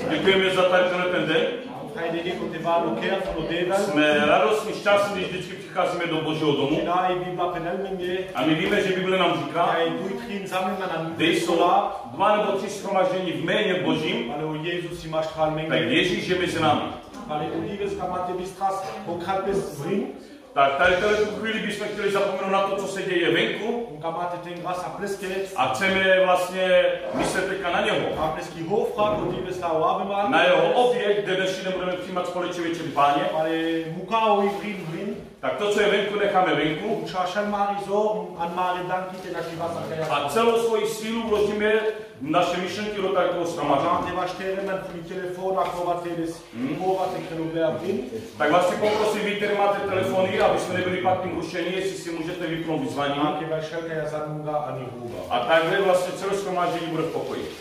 Děkujeme za tady ten den. Jsme radostní, šťastní, když vždycky přicházíme do Božího domu. A my víme, že Bible nám říká, kde jsou 2 nebo 3 shromaždění v jméně Božím, tak Ježíš je mezi námi. Tak tady tu chvíli bychom chtěli zapomenout na to, co se děje venku. A chceme vlastně myslet teďka na něho. Na jeho oběť, kde dnešní den budeme přijímat společně večeři Páně. Tak to, co je venku, necháme venku. A celou svoji sílu vložíme naše myšlenky do takového shromaždění. Tak vás si poprosím, vy, které máte telefony, aby jsme nebyli pak tím rušení, jestli si můžete vypnout vyzvání. A takhle vlastně celé shromaždění bude v pokoji.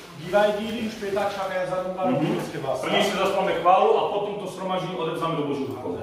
První si zaspáme chválu a potom to shromaždění odevzáme do Božího rukou.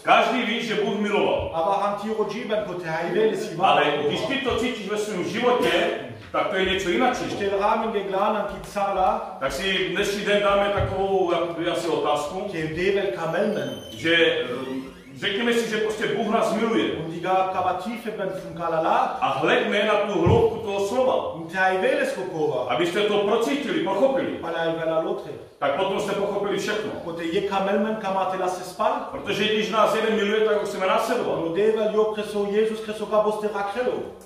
Každý ví, že Bůh miloval. Ale když ty to cítíš ve svém životě, tak to je něco jinak. Tak si dnešní den dáme takovou asi otázku, že řekněme si, že prostě Bůh nás miluje. A hleďme na tu hloubku toho slova. Abyste to procítili, pochopili. Tak potom jste pochopili všechno. Protože když nás jeden miluje, tak ho chceme následovat.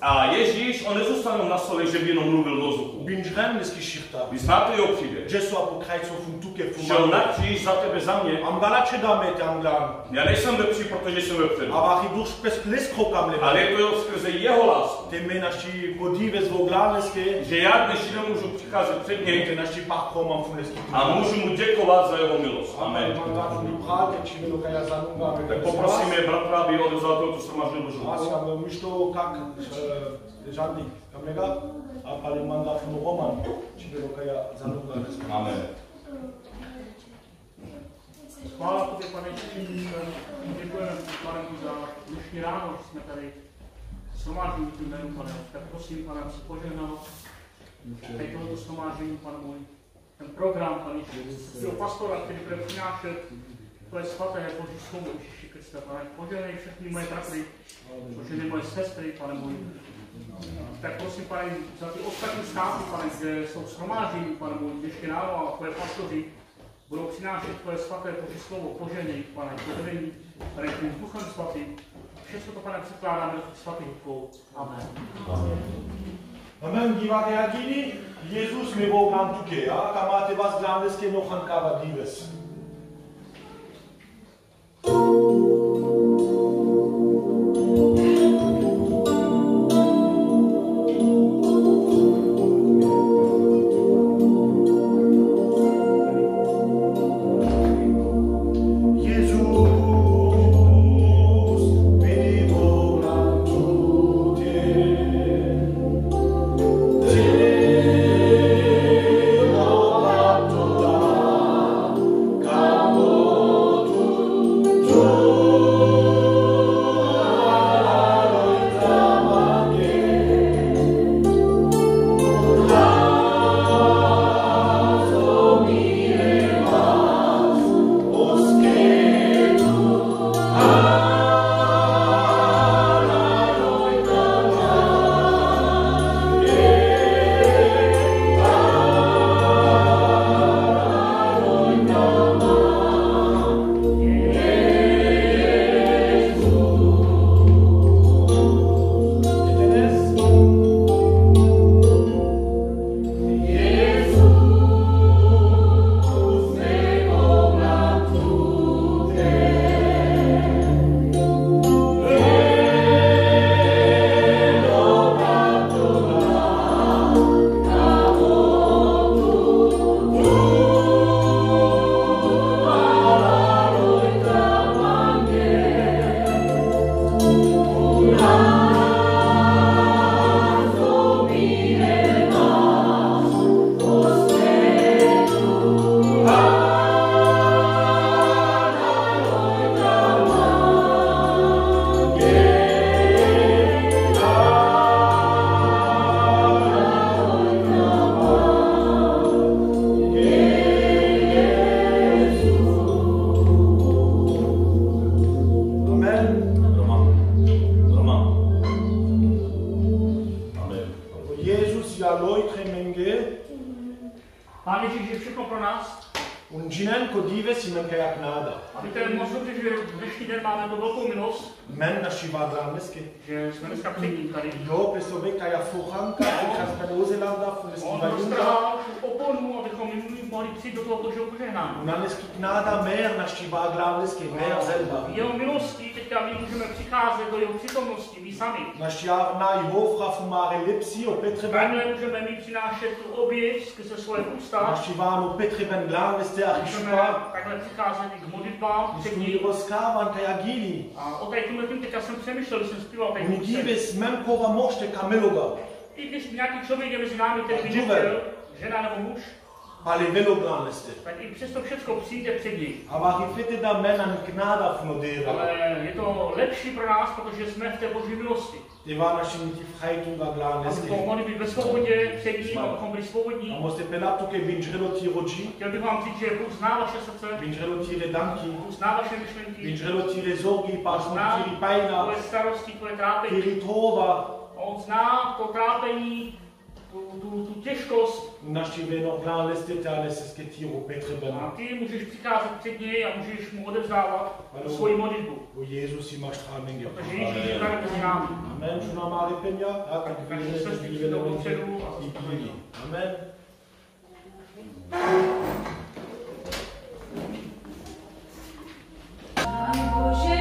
A Ježíš, on nezůstal na stole, že by jenom mluvil do vzduchu. Vy znáte jeho příběh. Šel na kříž za tebe, za mě. Já nejsem nepřítel lepší, protože jsme vepředu. Aber ich durch Bliskokam Ale je to skrze jeho lásku. Ty mi naši podíve zvoglálesky, Že já dnes můžu přicházet před něj ty naši pachom mám funesky. a můžu mu děkovat za jeho milost. Amen. Tak poprosíme bratra, aby odevzal tu shromážděnou Boží. Amen. Chvála tobě, pane Ježíši, děkujeme, Pane, za dnešní ráno, že jsme tady shromáždění tím jménem, pane. Tak prosím, pane, aby si požehnal tady tohoto shromáždění, pane můj, ten program, pane Ježíši, toho pastora, který bude přinášet tvoje svaté Boží slovo, Ježíši Kriste, pane. Požehnej všechny moje bratry, požehnej moje sestry, pane můj. Tak prosím, pane, za ty ostatní státy, pane, kde jsou shromáždění, pane můj, dnešní ráno a tvoje pastoři budou přinášet tvoje svaté Boží slovo, požehnej, pane, požehnej, pane, tím duchem svatým. Všechno to, pane, překládáme do těch svatých rukou. Amen. Amen, diváte Agini, Jezus mi voglám tuke, ja? Tam máte vás glámdeské nochankava dives. Pán Ježíš je všechno pro nás. Unginen kodive simen kajak nada. A víte moc dobře, že dnešní den máme tu velkou milost, Men naši vadrandeske. že jsme dneska před ním tady. Jo, pesobe kaja fuchanka, kaspenozilanda, On funestiva junga. roztrhal tu oponu, abychom mohli přijít do toho Božího požehnání. Unaneski knada mer naši vadrandeske, mer zelba. Jeho milostí teďka my můžeme přicházet do jeho přítomnosti, my sami. Naši arna jovra fumare lepsi o petreben. Takhle můžeme my přinášet tu oběť skrze svoje ústa. Naši vano petreben glandeste Můžeme achispa. takhle přicházet i k modlitbám před Nisuni ním. roskavan kajagili. A o tady tímhle tím teďka jsem přemýšlel, když jsem zpíval tady hudce. Unidives memkova mošte kameloga. I když nějaký člověk je mezi námi, který by nechtěl, žena nebo muž, Ale velo glandeste. tak i přesto všechno přijde před něj. Aber rifete da menan knada fnodera. Ale je to lepší pro nás, protože jsme v té Boží milosti. Det var naši mit freitunga glandeste. Abychom mohli být ve svobodě před ním, abychom byli A svobodní. moste pelatu ke vinjrelo ti roji. Chtěl bych vám říct, že Bůh zná vaše srdce, Vinjrelo ti redanki. Bůh zná vaše myšlenky, Vinjrelo ti rezorgi, pasmo zná ti paina. tvoje starosti, tvoje trápení. Ti ritrova. On zná to trápení, tu těžkost. Naši veno glandeste tale se tiro petreben. A ty můžeš přicházet před něj a můžeš mu odevzdávat svoji modlitbu. O Jezus si máš trámenge. Protože Ježíš je tady mezi námi. Amen. Šuna máli peňa. A tak naše sestry přijdou dopředu a zaspívají. Amen. Bože,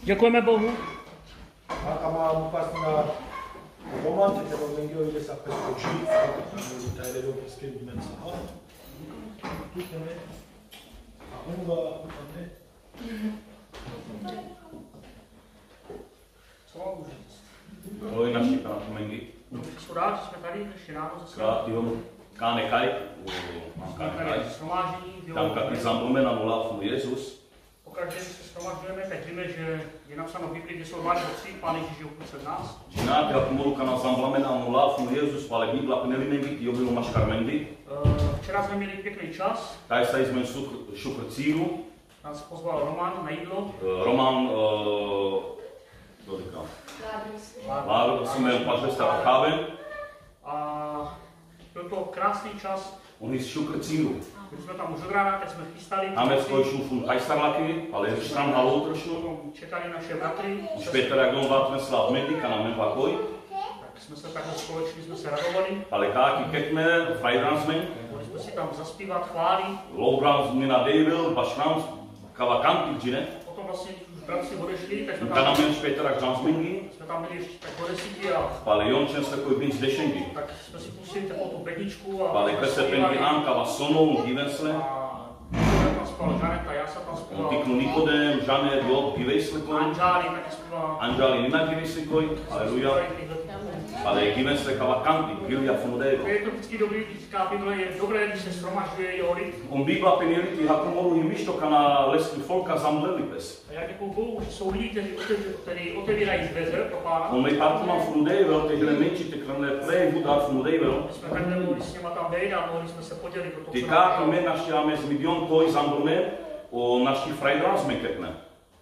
Děkujeme Bohu. Dacă m-am pas na romanțe de România, ile s-a pescuit, tăile de o schimb imensa. Co vám můžu říct? Ahoj naši Mengi. Jsem rád, že jsme tady ještě ráno zase. Krát, jo, Kāne Kai, Jsme tady shromáždění. tam kaký zamlume na nula v Jezus. Pokaždé, když se shromažďujeme, tak víme, že je napsáno v Biblii, že jsou 2 nebo 3, Pán Ježíš je uprostřed nás. Čināt, jak molu kana zamlume na nula v Jezus, ale Bibla peneli Mengi, jo bylo maškar Mengi. Včera jsme měli pěkný čas. Taj sa jsme šukr cílu. Nás pozval Roman na jídlo. Roman, to říkám. Láro, jsme pažvesta kávem. A byl to krásný čas. On je šukr cílu. Když jsme tam už od rána, tak jsme chystali. Máme skojšu fun tajstarlaky, ale tam halou trošku. Čekali naše bratry. Už Petr, jak on vás nesla v Mengi, kana men pakoj. Tak jsme se takhle společně jsme se radovali. Ale káky kekme, frajdransmen. Mohli jsme si tam zaspívat chvály. Lobrans mi na Devil, Bashrams, Kavakantik, že ne? Potom vlastně už bratři odešli, tak jsme Kana tam, men Petr, jak Jansmengi. jsme tam byli ještě tak do 10 a Ale Jončen se takový binč dešengi. tak jsme si pustili takovou tu bedničku a Ale klese pengi Anka, vas sonou, divensle. a tam spal Žanet a já jsem tam zpíval. Tiknu Nikodem, Žanet, Job, divejslikoj. Anžáli taky zpíval. Anžali nima divejslikoj, aleluja. Ale divensle Kavakantik, Vilja fun Devil. Je to vždycky dobrý, když říká Bible, je dobré, když se shromažďuje jo lid. On Bibla peneliti, hakumoru i mišto kana lesky folka zamlelipes. A já děkuju Bohu, že jsou lidi, kteří otevírají dveře pro Pána. On mei partuma fun Devil, tehle menči te kranle prejvudar fun Devil. My jsme takhle mohli s něma tam vejít a mohli jsme se podělit o to, Ty co káky nám me našťáme z milion toj zamlume o naši frajdransmen kekne.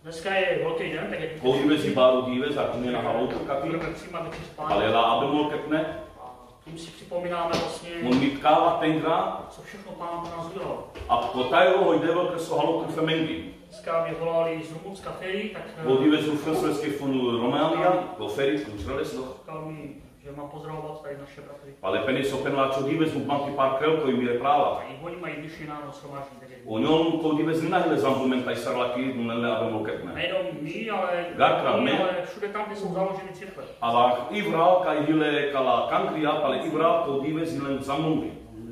dneska je velký den, tak jak Koudíme si báru díve, zakune na halou trkaky. budeme přijímat večer s Pánem. Ale la abemol kekne. A tím si připomínáme vlastně, On mitkáva tengra co všechno Pán pro nás udělal. a potajlo hoj Devil kreso halou trufe Mengi. Dneska mě volali z Rumunska Ferry, tak Vodíve zu fransleske fun Románia, go ferit, učrales doch. říkal mi, že mám pozdravovat tady naše bratry. Ale penis openla čo díve zu banky pár krelko i mire práva. A i oni mají dnešní ráno shromáždění. O ňom koudíve zninahle zamlumen taj sarlaky, nele abemol kekne. Nejenom my, ale všude tam, kde jsou založeny církve. A vach ivral kaj hile kala kankria, ale ivral koudíve zilen zamlumbi.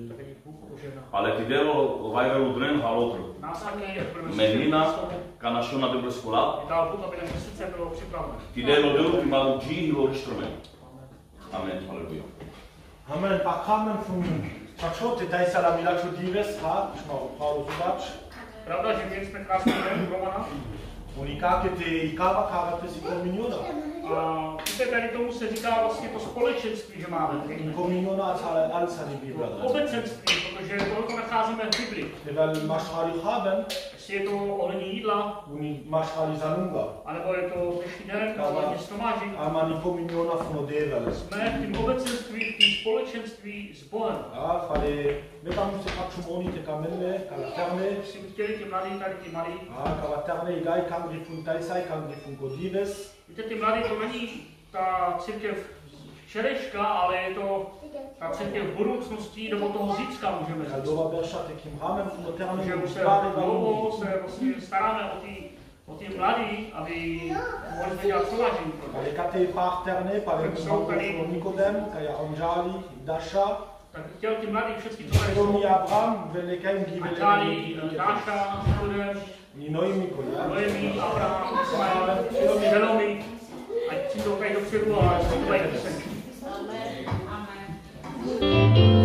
Tak je Bůh požehná. Ale ty delo vajrelu dren halotru. Následně Menina, kanashona dobro skola. dal Bůh, aby naše srdce bylo připraveno. Ty delo delo ty malu dži hilo rištromen. Amen, halleluja. Amen, pa kamen fun Čačo, ty tady se na Milačo díves, ha, už mám Paulu Zubač. Pravda, že měli jsme krásný den Romana. Oni káke ty káva ty si kominiona. A tady tomu se říká vlastně to společenství, že máme. Kominiona, ale alsani Bibla. Obecenství, protože to nacházíme v Biblii. Evel mašhali haben, Jestli je to ohledně jídla, oni mašhali zanunga. anebo je to dnešní den, ohledně stomážení. A mani kominiona fun Devel. Jsme v tom obecenství, v tom společenství s Bohem. A fale, my tam se pak čumoni te kamenne, kalaterne. Si chtěli ti mladí, tady ti malí. A kalaterne, igaj kangri fun tajsaj, kangri fun godives. Víte, ty mladí, to není ta církev včerejška, ale je to ta církev budoucnosti, nebo toho zítřka můžeme říct. Kaldova berša tekim ramen fun oterne. Že už se dlouho se vlastně staráme o ty mladí, aby mohli dělat shromáždění. Ale kate parterne, pale Nikodem, kaja Anžali, Daša. Tak bych chtěl ty mladí všechny, co tady Tomi jsou. Abraham, velikajem Anžáli, Dáša, Nikodem, ni Noemi kola. Noemi, Abraham, Ismael, Ženomi. Ať přijdou tady dopředu a zpívají písenky. Thank you.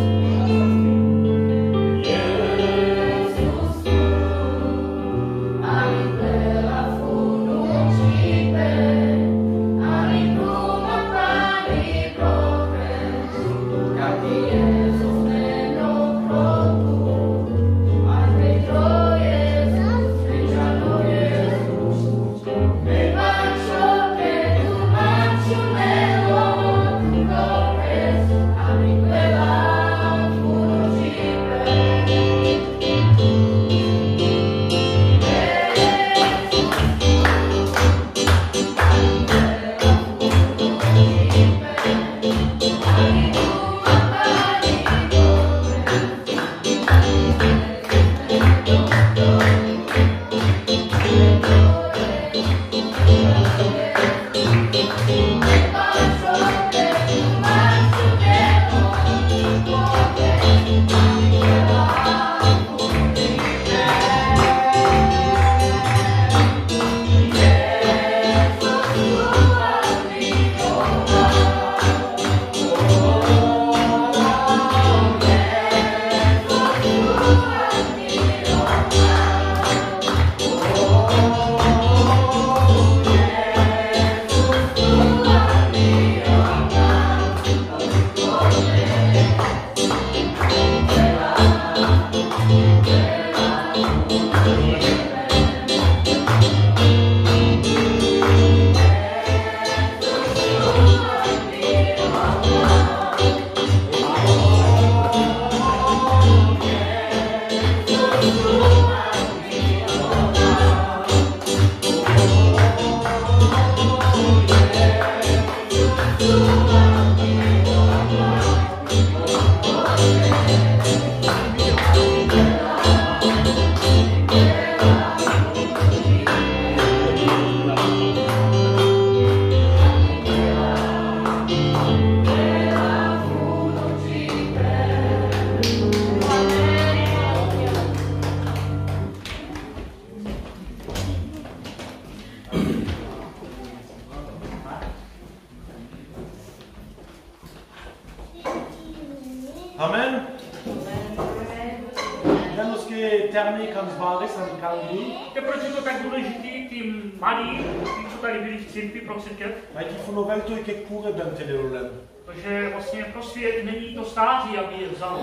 interne ganz wahres an Calgary. Víte, proč je to tak důležitý, ty mladí, ty, co tady byli v církvi pro církev? Weil die von Novelto ke kure bente rollen. Protože vlastně pro svět není to stáří, aby je vzalo.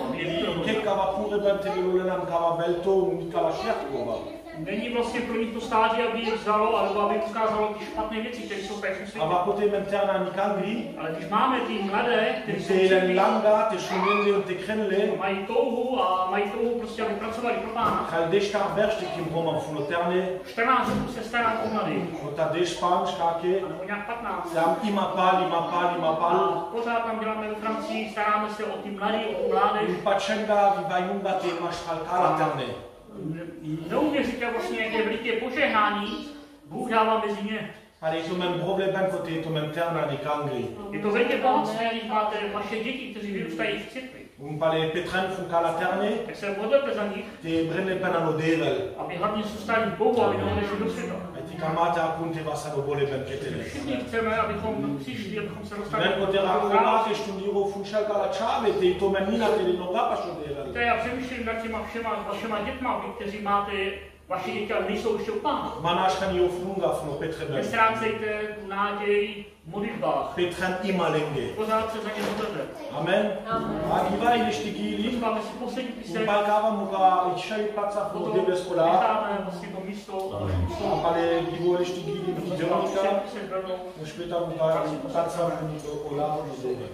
Ke kava kure bente rollen am kava velto nikala šjatkova. Není vlastně pro nich to stáří, aby je vzalo, alebo aby ukázalo ty špatné věci, které jsou v tom světě. Aber potem interne an Calgary. Ale když máme ty mladé, kteří jsou Te langa, te šumende und te krenle. mají touhu prostě, aby pracovali pro Pána. Kal dešta berste kim roman von interne. 14 dnů se starám o mladý. Und da dešpan škake. Nebo nějak 15. Sam ima pal. A pořád tam děláme ve Francii, staráme se o ty mladý, o tu mládež. Un pachenga vi vajunga te maškalkala terne. Neuvěříte vlastně, jaké veliké požehnání Bůh dává mezi ně. Ale je to mém problém, kote je to mém terna de Calgary. Je to veliké pomocné, když máte vaše děti, kteří vyrůstají v církvi. Pale Petren von Kalaterne, Tak se modlete za nich, te brenne penano devel. aby hlavně zůstali v Bohu, aby neodešli do světa. Ti kamata kunte vasano bole ben ketele. Všichni chceme, abychom přišli, abychom se dostali Men kote rakovate stundiro fun šalkala čave, te to menina te no rapašo devel. Já přemýšlím nad těma všema vašema dětma, vy, kteří máte vaše děti, ale nejsou ještě u Pána. Manaškani ofrunga fun Petren. Nestrácejte tu naději v modlitbách. Petren imalenge. Pořád se za ně modlete. Amen. A diva ile štigili. Máme si poslední píseň. Palkava muga ichai paca fun debe skola. Necháme vlastně to místo. A pale divo ile štigili videonika. Píseň rovnou. Už peta muga paca fun ola debe.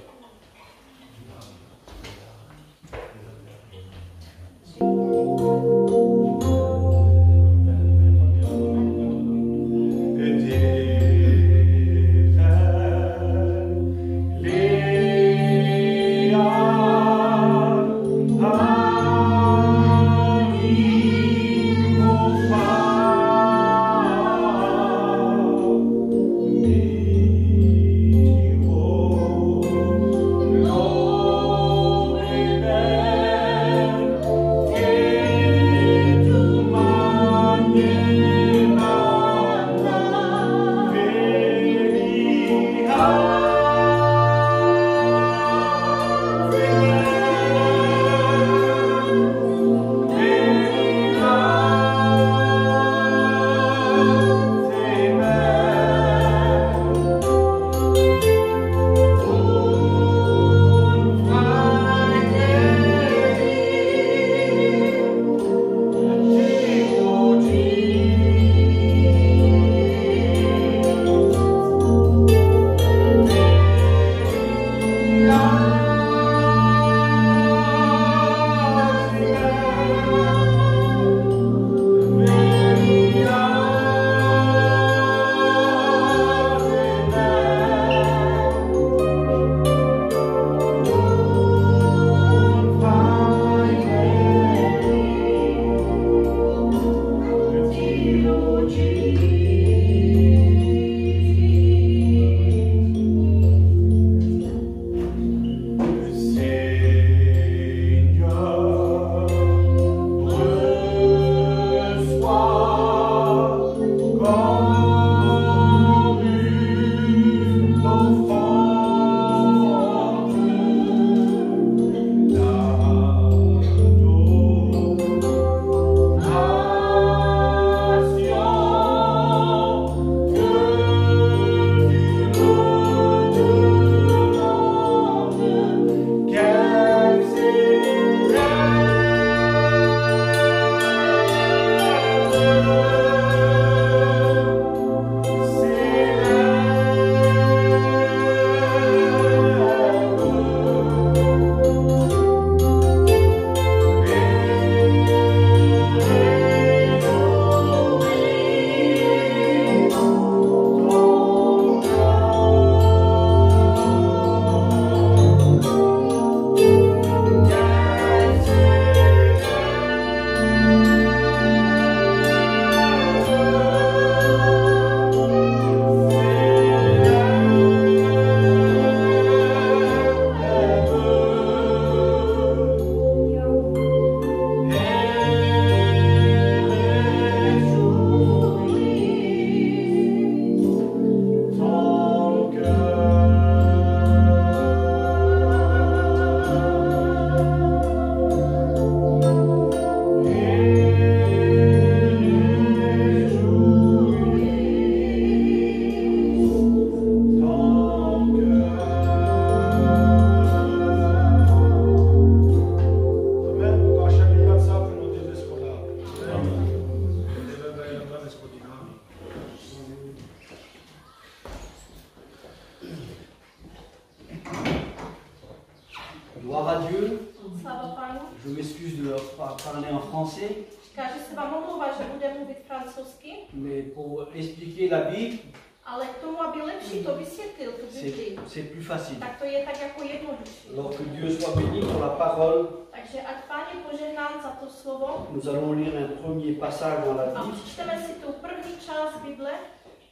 parler en français, Říká, že se vám omlouvá, že bude mluvit francouzsky, mais pour expliquer la Bible, ale k tomu, aby lepší to vysvětlil, tu Biblii, c'est plus facile. tak to je tak jako jednodušší. Alors que Dieu soit béni pour la parole. Takže ať Pán je požehnán za to slovo. Nous allons lire un premier passage dans la A Bible přečteme si tu první část Bible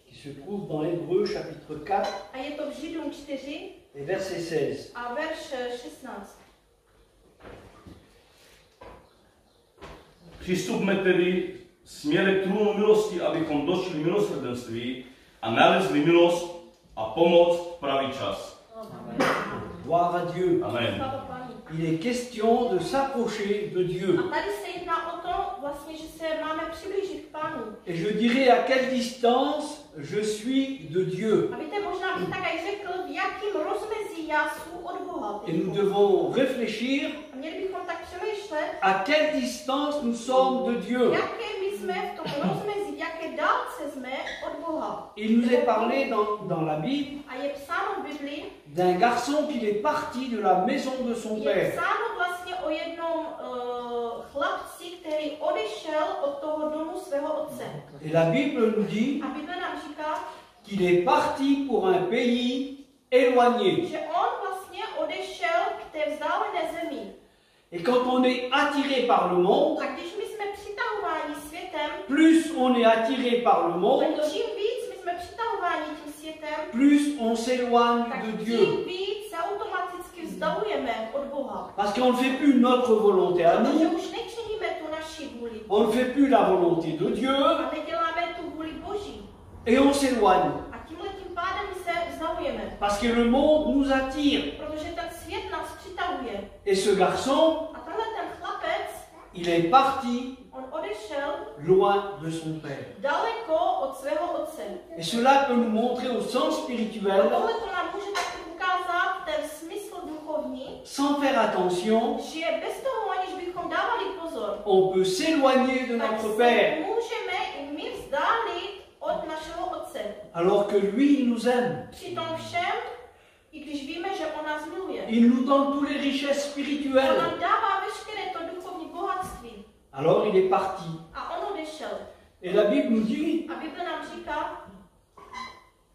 qui se trouve dans Hébreux chapitre 4 a je to v Židům 4 et verset 16. a verš 16. Přistupme tedy směle k trůnu milosti, abychom došli milosrdenství a nalezli milost a pomoc v pravý čas. Gloire à Dieu. Amen. Sláva Páni. Il est question de s'approcher de Dieu. A tady se jedná o to, vlastně, že se máme přiblížit k Pánu. Et je dirais à quelle distance je suis de Dieu. A víte, možná bych tak aj řekl, v jakým rozmezí já jsem od Boha. Et nous devons réfléchir A měli bychom tak přemýšlet, à quelle distance nous sommes de Dieu. jaké my jsme v tom rozmezí, v jaké dálce jsme od Boha. Il nous est parlé dans la Bible A je psáno v Biblii, d'un garçon qui est parti de la maison de son je père. psáno vlastně o jednom chlapci, který odešel od toho domu svého otce. Et la Bible nous dit A Bible nám říká, qu'il est parti pour un pays éloigné. že on vlastně odešel k té vzdálené zemi. Et quand on est attiré par le monde, A když my jsme přitahováni světem, plus on est attiré par le monde, tak čím víc my jsme přitahováni tím světem, plus on s'éloigne tak de tím Dieu. víc se automaticky vzdalujeme od Boha. Parce qu'on ne fait plus notre volonté à Protože nous, už nečiníme tu naši vůli. on ne fait plus la volonté de Dieu A neděláme tu vůli Boží. et on s'éloigne. A tímhle tím pádem my se vzdalujeme. Parce que le monde nous attire. Protože ten svět nás přitahuje. Et ce garçon, A tenhle ten chlapec, il est parti on odešel loin de son père. daleko od svého otce. Et cela peut nous montrer au sens A spirituel, tohle to nám může taky ukázat ten smysl duchovní, sans faire attention, že bez toho, aniž bychom dávali pozor, on peut s'éloigner de tak notre se père, můžeme i my vzdálit od našeho otce. alors que lui, il nous aime. Přitom všem, i když víme, že on nás miluje, Il nous donne toutes les richesses on spirituelles. nám dává veškeré to duchovní bohatství. Alors il est parti. A on odešel. Et la Bible nous dit, A Bible nám říká,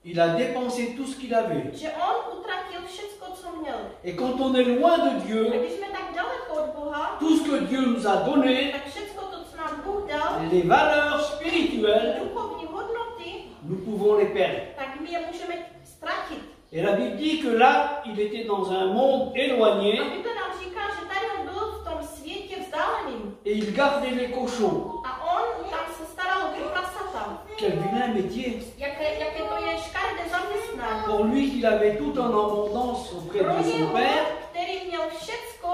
il a dépensé tout ce qu'il avait. že on utratil všecko, co měl. Et quand on est loin de A Dieu, když jsme tak daleko od Boha, tout ce que Dieu nous a donné, tak všecko to, co nám Bůh dal, les valeurs spirituelles, duchovní hodnoty, nous pouvons les perdre. tak my je můžeme ztratit. Et la Bible dit que là, il était dans un monde éloigné A Bible nám říká, že tady on byl v tom světě vzdáleným. et il gardait les cochons. A on tam se staral o ty prasata. Quel vilain métier! Jaké to je škaredé zaměstnání. Pour lui qui avait tout en abondance auprès Pro de son něho, père, který měl všecko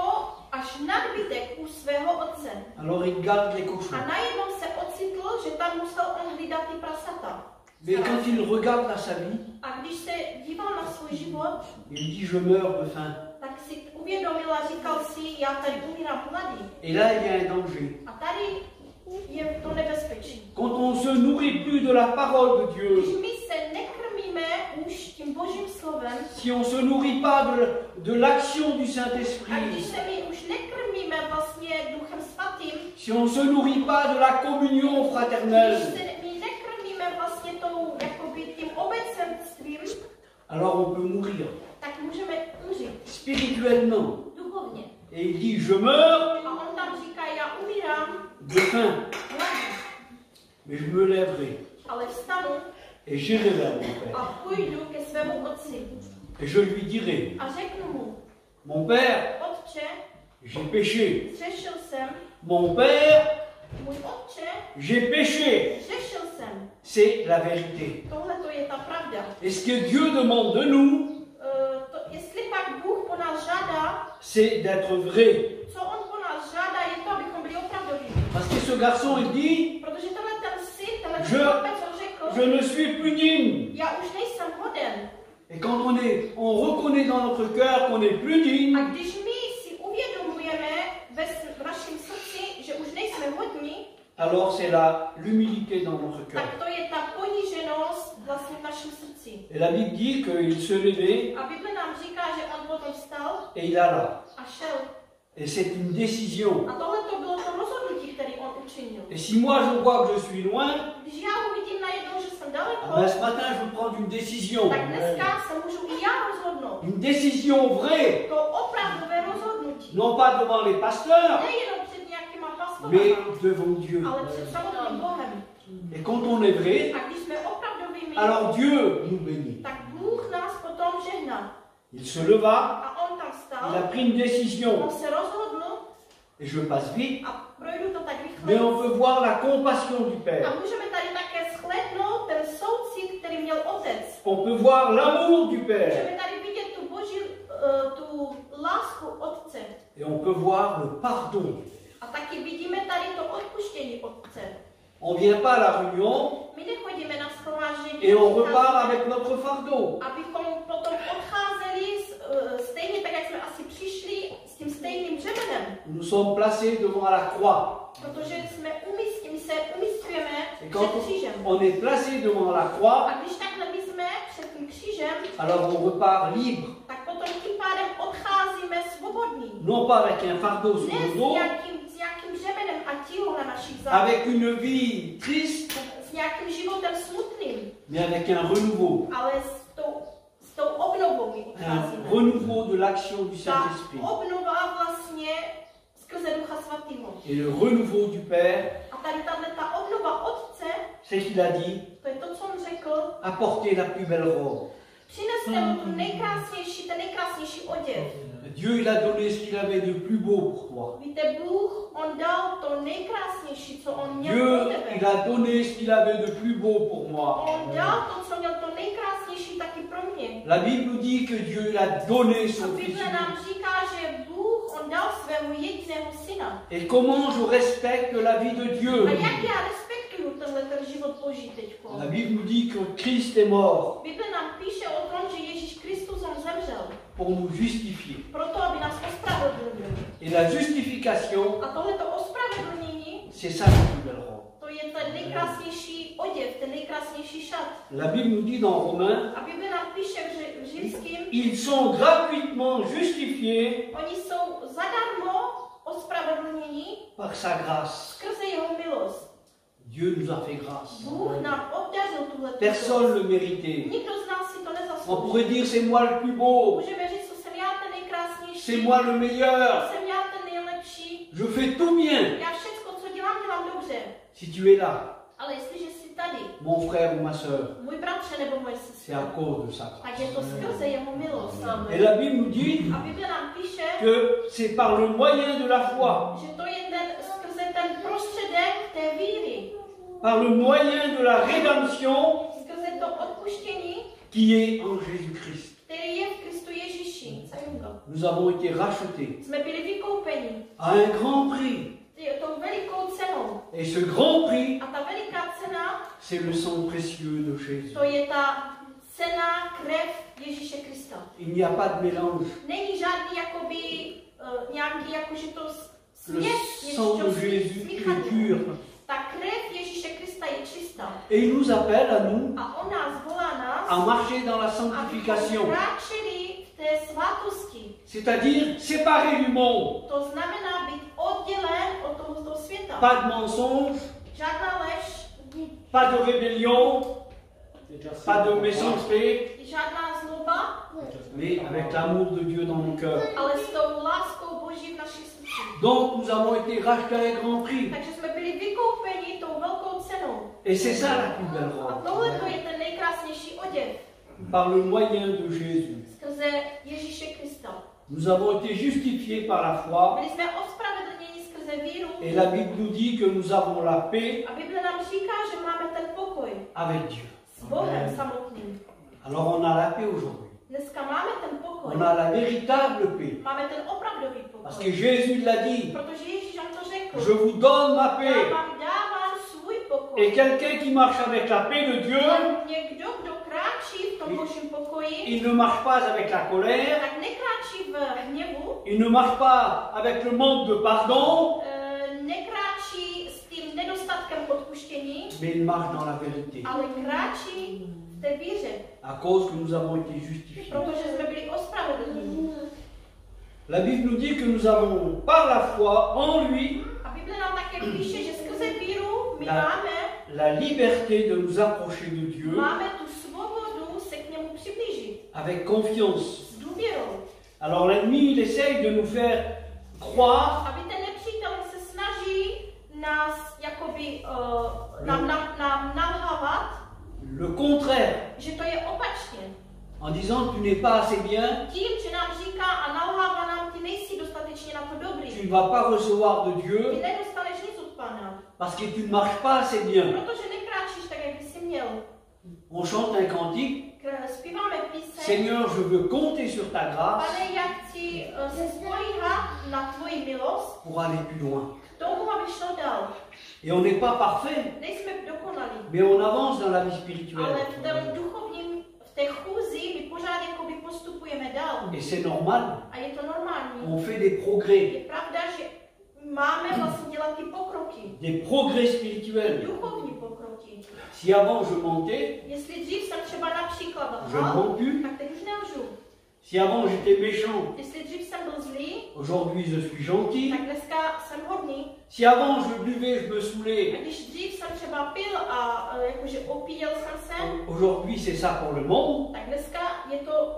až nadbytek u svého otce. alors il garde les cochons. A najednou se ocitl, že tam musel on hlídat ty prasata. Mais quand il regarde à sa vie, A když se díval na svůj život, il dit je meurs de faim. tak si uvědomil a říkal si, já tady umírám hladí. Et là, il y a un danger. A tady je to nebezpečí. Quand on se nourrit plus de la parole de Když Dieu, my se nekrmíme už tím Božím slovem, si on se nourrit pas de l'action du a když Saint-Esprit, se my už nekrmíme vlastně Duchem Svatým, si on se nourrit pas de la communion když fraternelle, se my nekrmíme vlastně tou, jakoby tím obecenstvím, alors on peut mourir tak můžeme umřít spirituellement. duchovně. Et il dit je meurs A on tam říká, já umírám de faim, hladí, mais je me lèverai ale vstanu et j'irai vers mon Père. a půjdu ke svému otci. Et je lui dirai, A řeknu mu, mon Père, Otče, j'ai péché. zřešil jsem, Mon Père, můj Otče, j'ai péché. zřešil jsem. C'est la vérité. Tohle to je ta pravda. Et ce que Dieu demande de nous, Jestli pak Bůh po nás žádá, c'est d'être vrai. co on po nás žádá, je to, abychom byli opravdoví. Parce que ce garçon, il dit, Protože tenhle ten syn, tenhle Je- ten chlapec, on řekl, je ne suis plus digne. já už nejsem hoden. Et quand on reconnaît dans notre cœur qu'on n'est plus digne, A když my si uvědomujeme v našem srdci, že už nejsme hodní, alors c'est l'humilité dans notre cœur. tak to je ta poníženost vlastně v našem srdci. Et la Bible dit qu'il se levait A Bible nám říká, že on potom vstal et il alla. a šel. Et c'est une décision. A tohle to bylo to rozhodnutí, které on učinil. Et si moi je vois que je suis loin, Když já uvidím najednou, že jsem daleko, ben ce matin je veux prendre une décision. tak dneska se můžu i já rozhodnout. Une décision vraie. To opravdové rozhodnutí. Non pas devant les pasteurs, Nejenom před nějakýma mais pastorama, devant Dieu. ale před samotným Bohem. Et quand on est vrai, A když jsme opravdovými, alors Dieu nous bénit. tak Bůh nás potom žehná. Il se leva, A on tam il a stál, pris une décision. on se rozhodl, Et je passe vite, a projdu to tak mais rychle. on peut voir la compassion du A Père. můžeme tady také shlédnout ten soucit, který měl otec. On peut voir l'amour du Père. Můžeme tady vidět tu boží, tu lásku otce. Et on peut voir le pardon du Père. A taky vidíme tady to odpuštění otce. On vient pas à la réunion My nechodíme na shromáždění, et on repart avec notre fardeau. abychom potom odcházeli stejně tak, jak jsme asi přišli, s tím stejným břemenem. Nous sommes placés devant la croix. Protože my se umístujeme Et před quand křížem. on est placé devant la croix, A když takhle my jsme před tím křížem, alors on repart libre. tak potom tím pádem odcházíme svobodní. Non pas avec un fardeau sur Ne le s dos, nějakým břemenem a tíhou na našich zádech. avec une vie triste, S nějakým životem smutným, mais avec un renouveau. ale s tou obnovou my Un odcházíme. renouveau de l'action du Ta Saint-Esprit. obnova vlastně skrze Ducha Svatého. Et le renouveau du Père, A tady ta obnova Otce, c'est qu'il a dit, to je to, co on řekl, apportez la plus belle robe. přineste mu ten nejkrásnější oděv. Dieu, il a donné ce qu'il avait de plus beau pour toi. Víte, Bůh, on dal to nejkrásnější, co on měl Dieu, pro tebe. il a donné ce qu'il avait de plus beau pour moi. On dal to, co měl to nejkrásnější taky pro mě. La Bible dit que Dieu il a donné A son Fils. Bible nám říká, že Bůh, on dal svému jediného syna. Et comment je respecte la vie de Dieu? A jak já respektuju ten život Boží teďko? La Bible nous dit que Christ est mort Bible nám píše o tom, že Ježíš Kristus on zemřel. pour nous justifier. Proto, aby nás ospravedlnil. Et la justification, A tohleto ospravedlnění, c'est ça la plus belle robe. to je ten nejkrásnější oděv, ten nejkrásnější šat. La Bible nous dit dans Romains, A Bible nám píše v Římským, ils sont gratuitement justifiés oni jsou zadarmo ospravedlnění par sa grâce. skrze jeho milost. Dieu nous a fait grâce. Bůh nám obdařil tuhle Personne ne le méritait. Nikdo z nás si to On nezaslouží. pourrait dire c'est moi le plus beau, Můžeme říct, co jsem já ten nejkrásnější, c'est moi le meilleur, jsem já ten nejlepší, je fais tout bien. já všecko, co dělám dobře. Si tu es là, Ale jestliže jsi tady, mon frère ou ma soeur, můj bratře nebo moje c'est sestra, à cause de sa grâce. tak je to skrze jeho milost. Et la Bible nous dit A Bible nám píše, que c'est par le moyen de la foi, že to je skrze ten prostředek té víry, par le moyen de la rédemption skrze to odpuštění, qui est en Jésus-Christ. který je v Kristu Ježíši. Nous avons été rachetés Jsme byli vykoupeni à un grand prix. tou velikou cenou. Et ce grand prix, A ta veliká cena, c'est le sang précieux de Jésus. to je ta cena krev Ježíše Krista. Il n'y a pas de mélange. Není žádný jakoby, nějaký jakože to Le směs, sang de Jésus est pur. Ta krev Ježíše Krista je čistá. Et il nous appelle à nous A on nás volá nás, à marcher dans la abychom sanctification. kráčeli v té svátosti. C'est-à-dire séparé du monde. To znamená být oddělen od tohoto světa. Pas de mensonge, Žádná lež, pas de rébellion, pas de méchanceté, žádná zloba, mais avec l'amour de Dieu dans nos cœurs. ale s tou láskou Boží v našich srdcích. Donc nous avons été rachetés à un grand prix. Takže jsme byli vykoupeni tou velkou cenou. Et c'est ça la plus belle A robe. tohle to je ten nejkrásnější oděv Par le moyen de Jésus. skrze Ježíše Krista. Nous avons été justifiés par la foi. Byli jsme ospravedlněni skrze víru. Et la Bible nous dit que nous avons la paix A Bible nám říká, že máme ten pokoj avec Dieu. s Bohem samotným. Alors on a la paix aujourd'hui. Dneska máme ten pokoj. On a la véritable paix. Máme ten opravdový Parce que pokoj. Jésus l'a dit. Protože Ježíš nám to řekl. Je vous donne ma Já paix. vám dávám svůj pokoj. Et quelqu'un qui marche avec la paix de Dieu, Někdo, kdo kráčí v tom Božím pokoji, il ne marche pas avec la colère, tak nekráčí v hněvu, il ne marche pas avec le manque de pardon, nekráčí s tím nedostatkem odpuštění, mais il marche dans la vérité. ale kráčí v té víře, À cause que nous avons été justifiés. protože jsme byli ospravedlněni. La Bible nous dit que nous avons par la foi en lui A Bible nám také píše, že skrze víru my máme la liberté de nous approcher de Dieu máme tu svobodu se k němu přiblížit. avec confiance. S důvěrou. Alors l'ennemi, il essaye de nous faire croire Aby ten nepřítel se snaží nás jakoby nám nalhávat, le contraire že to je opačně. en disant tu n'es pas assez bien, Tím, že nám říká a nalhává nám, ty nejsi dostatečně na to dobrý. tu ne vas pas recevoir de Ty Dieu nedostaneš nic od Pána, parce que tu ne marches pas assez bien. protože nekráčíš tak, jak by si měl. On chante un cantique, Zpíváme píseň. Seigneur, je veux compter sur ta grâce Pane, já chci se spolíhat na tvoji milost pour aller plus loin. k tomu, abych šel dál. Et on n'est pas parfait, Nejsme dokonalí, mais on avance dans la vie ale spirituelle. v tom duchovním, v té chůzi my pořád jakoby postupujeme dál. Et c'est normal, A je to normální. on fait des progrès, Je pravda, že máme vlastně dělat ty pokroky. des progrès spirituels. Duchovní pokroky. Si avant je mentais, Jestli dřív jsem třeba například je ne lhal, mens plus. tak teď už nelžu. Si avant j'étais méchant, Jestli dřív jsem byl zlý, aujourd'hui je suis gentil. tak dneska jsem hodný. Si avant je buvais, je me A saoulais, když dřív jsem třeba pil a jakože opíjel jsem se, aujourd'hui c'est ça pour le monde, tak dneska je to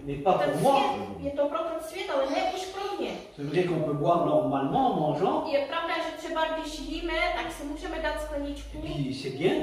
mais pas ten pour moi. svět, je to pro ten svět, ale ne už pro mě. C'est vrai qu'on peut boire normalement en mangeant, Je pravda, že třeba když jíme, tak si můžeme dát skleničku, et puis c'est bien.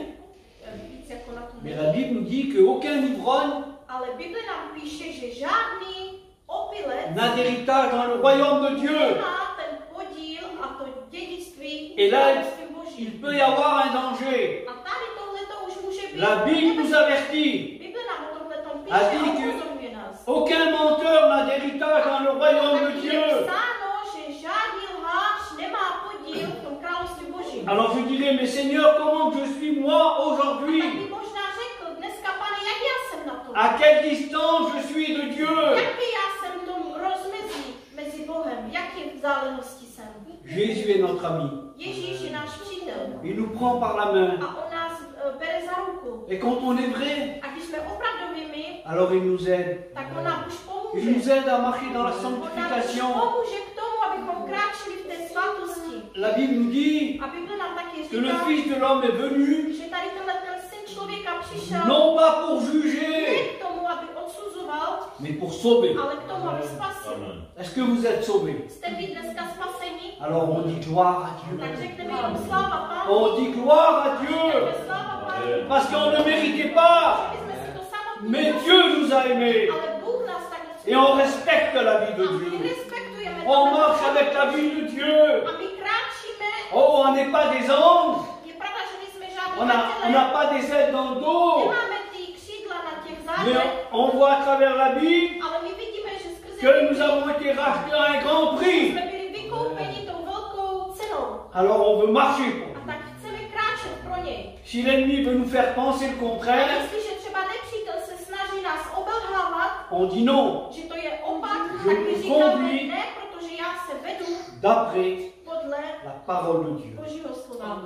víc jako na tom. Mais la Bible nous dit qu'aucun ivrogne Ale Bible nám píše, že žádný opilec n'a d'héritage dans le royaume de Dieu. nemá ten podíl a to dědictví Et là, království Boží. il peut y avoir un danger. A tady tohleto už může být. La Bible nous avertit. Bible nám o tomhletom A píše a dit que upozorňuje nás. aucun menteur n'a d'héritage dans le royaume de Tak je Dieu. psáno, že žádný lhář nemá podíl v tom království Božím. Alors je dirais, mais Seigneur, comment je suis moi Tak aujourd'hui? by možná řekl, dneska pane, jak já jsem na tom? À quelle distance je suis de Dieu? Jaký já jsem v tom rozmezí mezi Bohem? Jaké vzdálenosti jsem? Jésus est notre ami. Ježíš je náš přítel. Il nous prend par la main. A on nás bere za ruku. Et quand on est vrai, A když jsme opravdovými, alors il nous aide. tak on nám už Il pomůže. nous aide à marcher dans la On nám už sanctification. pomůže k tomu, abychom kráčeli v té svatosti. La Bible nous dit A Bible nám taky que le říká, Fils de l'homme est venu že tady tenhle ten syn člověka přišel non pas pour ne juger, k tomu, aby odsuzoval, mais pour sauver. ale k tomu, aby spasil. Est-ce que vous êtes sauvés? Jste vy dneska spaseni? Alors on dit gloire à Dieu. Tak řekneme jenom sláva Pánu. On dit gloire à Dieu. Řekneme sláva Pánu. Parce qu'on ne méritait pas. My jsme si to samotný Mais Dieu nous a aimés. ale Bůh nás tak Et on respecte la vie de a my Dieu. respektujeme On to. marche avec la vie de Dieu. A my kráčíme. Oh, on n'est pas des anges. Je pravda, že my jsme žádný On n'a pas des ailes dans le dos. nemáme ty křídla na těch Mais zádech, on voit à travers la Bible ale my vidíme, že skrze que nous avons été rachetés à un grand prix. jsme byli vykoupeni tou velkou cenou. Alors on veut marcher pour A lui. tak chceme kráčet pro něj. Si l'ennemi veut nous faire penser le A contraire, jestliže třeba nepřítel se snaží nás obelhávat, on dit non. že to je opak, Je tak my vous říkáme conduis ne, protože já se vedu D'après podle la parole de Dieu. Božího slova.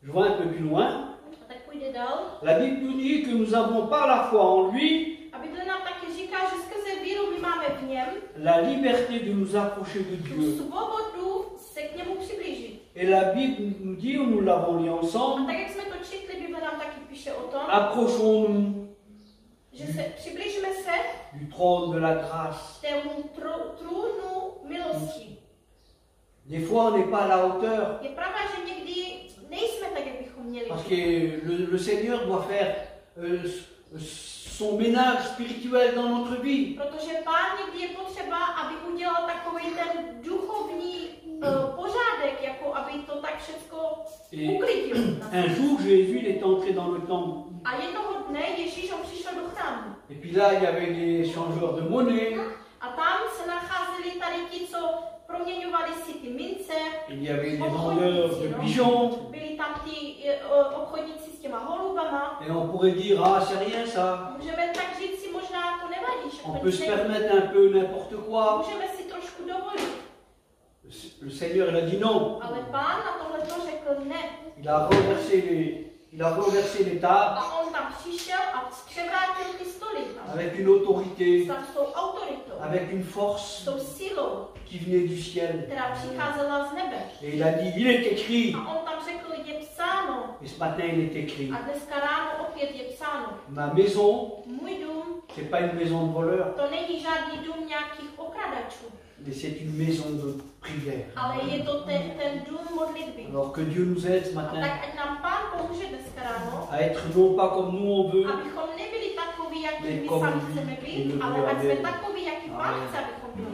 Je vois un peu plus loin. A tak půjde dál. La Bible nous dit que nous avons par la foi en lui A Bible nám taky říká, že skrze víru my máme v něm la liberté de nous approcher de tu Dieu. svobodu se k němu přiblížit. Et la Bible nous dit, nous l'avons lu A ensemble, tak jak jsme to četli, Bible nám taky píše o tom, approchons-nous že se přiblížíme se du trône de la grâce. k tému trůnu milosti. Des fois, on n'est pas à la hauteur Je pravda, že někdy nejsme tak, jak bychom měli. parce que le Seigneur doit faire son ménage spirituel dans notre vie. Protože Pán někdy je potřeba, aby udělal takový ten duchovní pořádek, jako aby to tak všechno uklidil. Un jour, Jésus il est entré dans le temple. A jednoho dne Ježíš on přišel do chrámu. Et puis là, il y avait des changeurs de monnaie, A tam se nacházeli tady ti, co proměňovali si ty mince, il y avait des vendeurs de pigeons. byli tam ti obchodníci s těma holubama. Et on pourrait dire, ah, c'est rien ça. Můžeme tak říct si, možná to nevadí, že On to peut nic se není. permettre un peu n'importe quoi. Můžeme si trošku dovolit. Le Seigneur, il a dit non. Ale Pán na tohle to řekl ne. Il a renversé les tables A on tam přišel a převrátil ty stoly tam. avec une autorité. Tam s tou autoritou. avec une force tou sílou, qui venait du ciel. která přicházela z nebe. Et il a dit, il est écrit. A on tam řekl, je psáno. Et ce matin, il est écrit. A dneska ráno opět je psáno. Ma maison, Můj dům, c'est pas une maison de voleurs, to není žádný dům nějakých okradačů, mais c'est une maison de prière. ale je to ten dům modlitby. Alors que Dieu nous aide ce A matin tak ať nám Pán pomůže dneska ráno, à être non pas comme nous on veut, abychom nebyli takoví, jaký Mais my comme sami lui, chceme il být, le ale veut ať jsme avec. takoví, jaký Pán Amen. chce, abychom byli.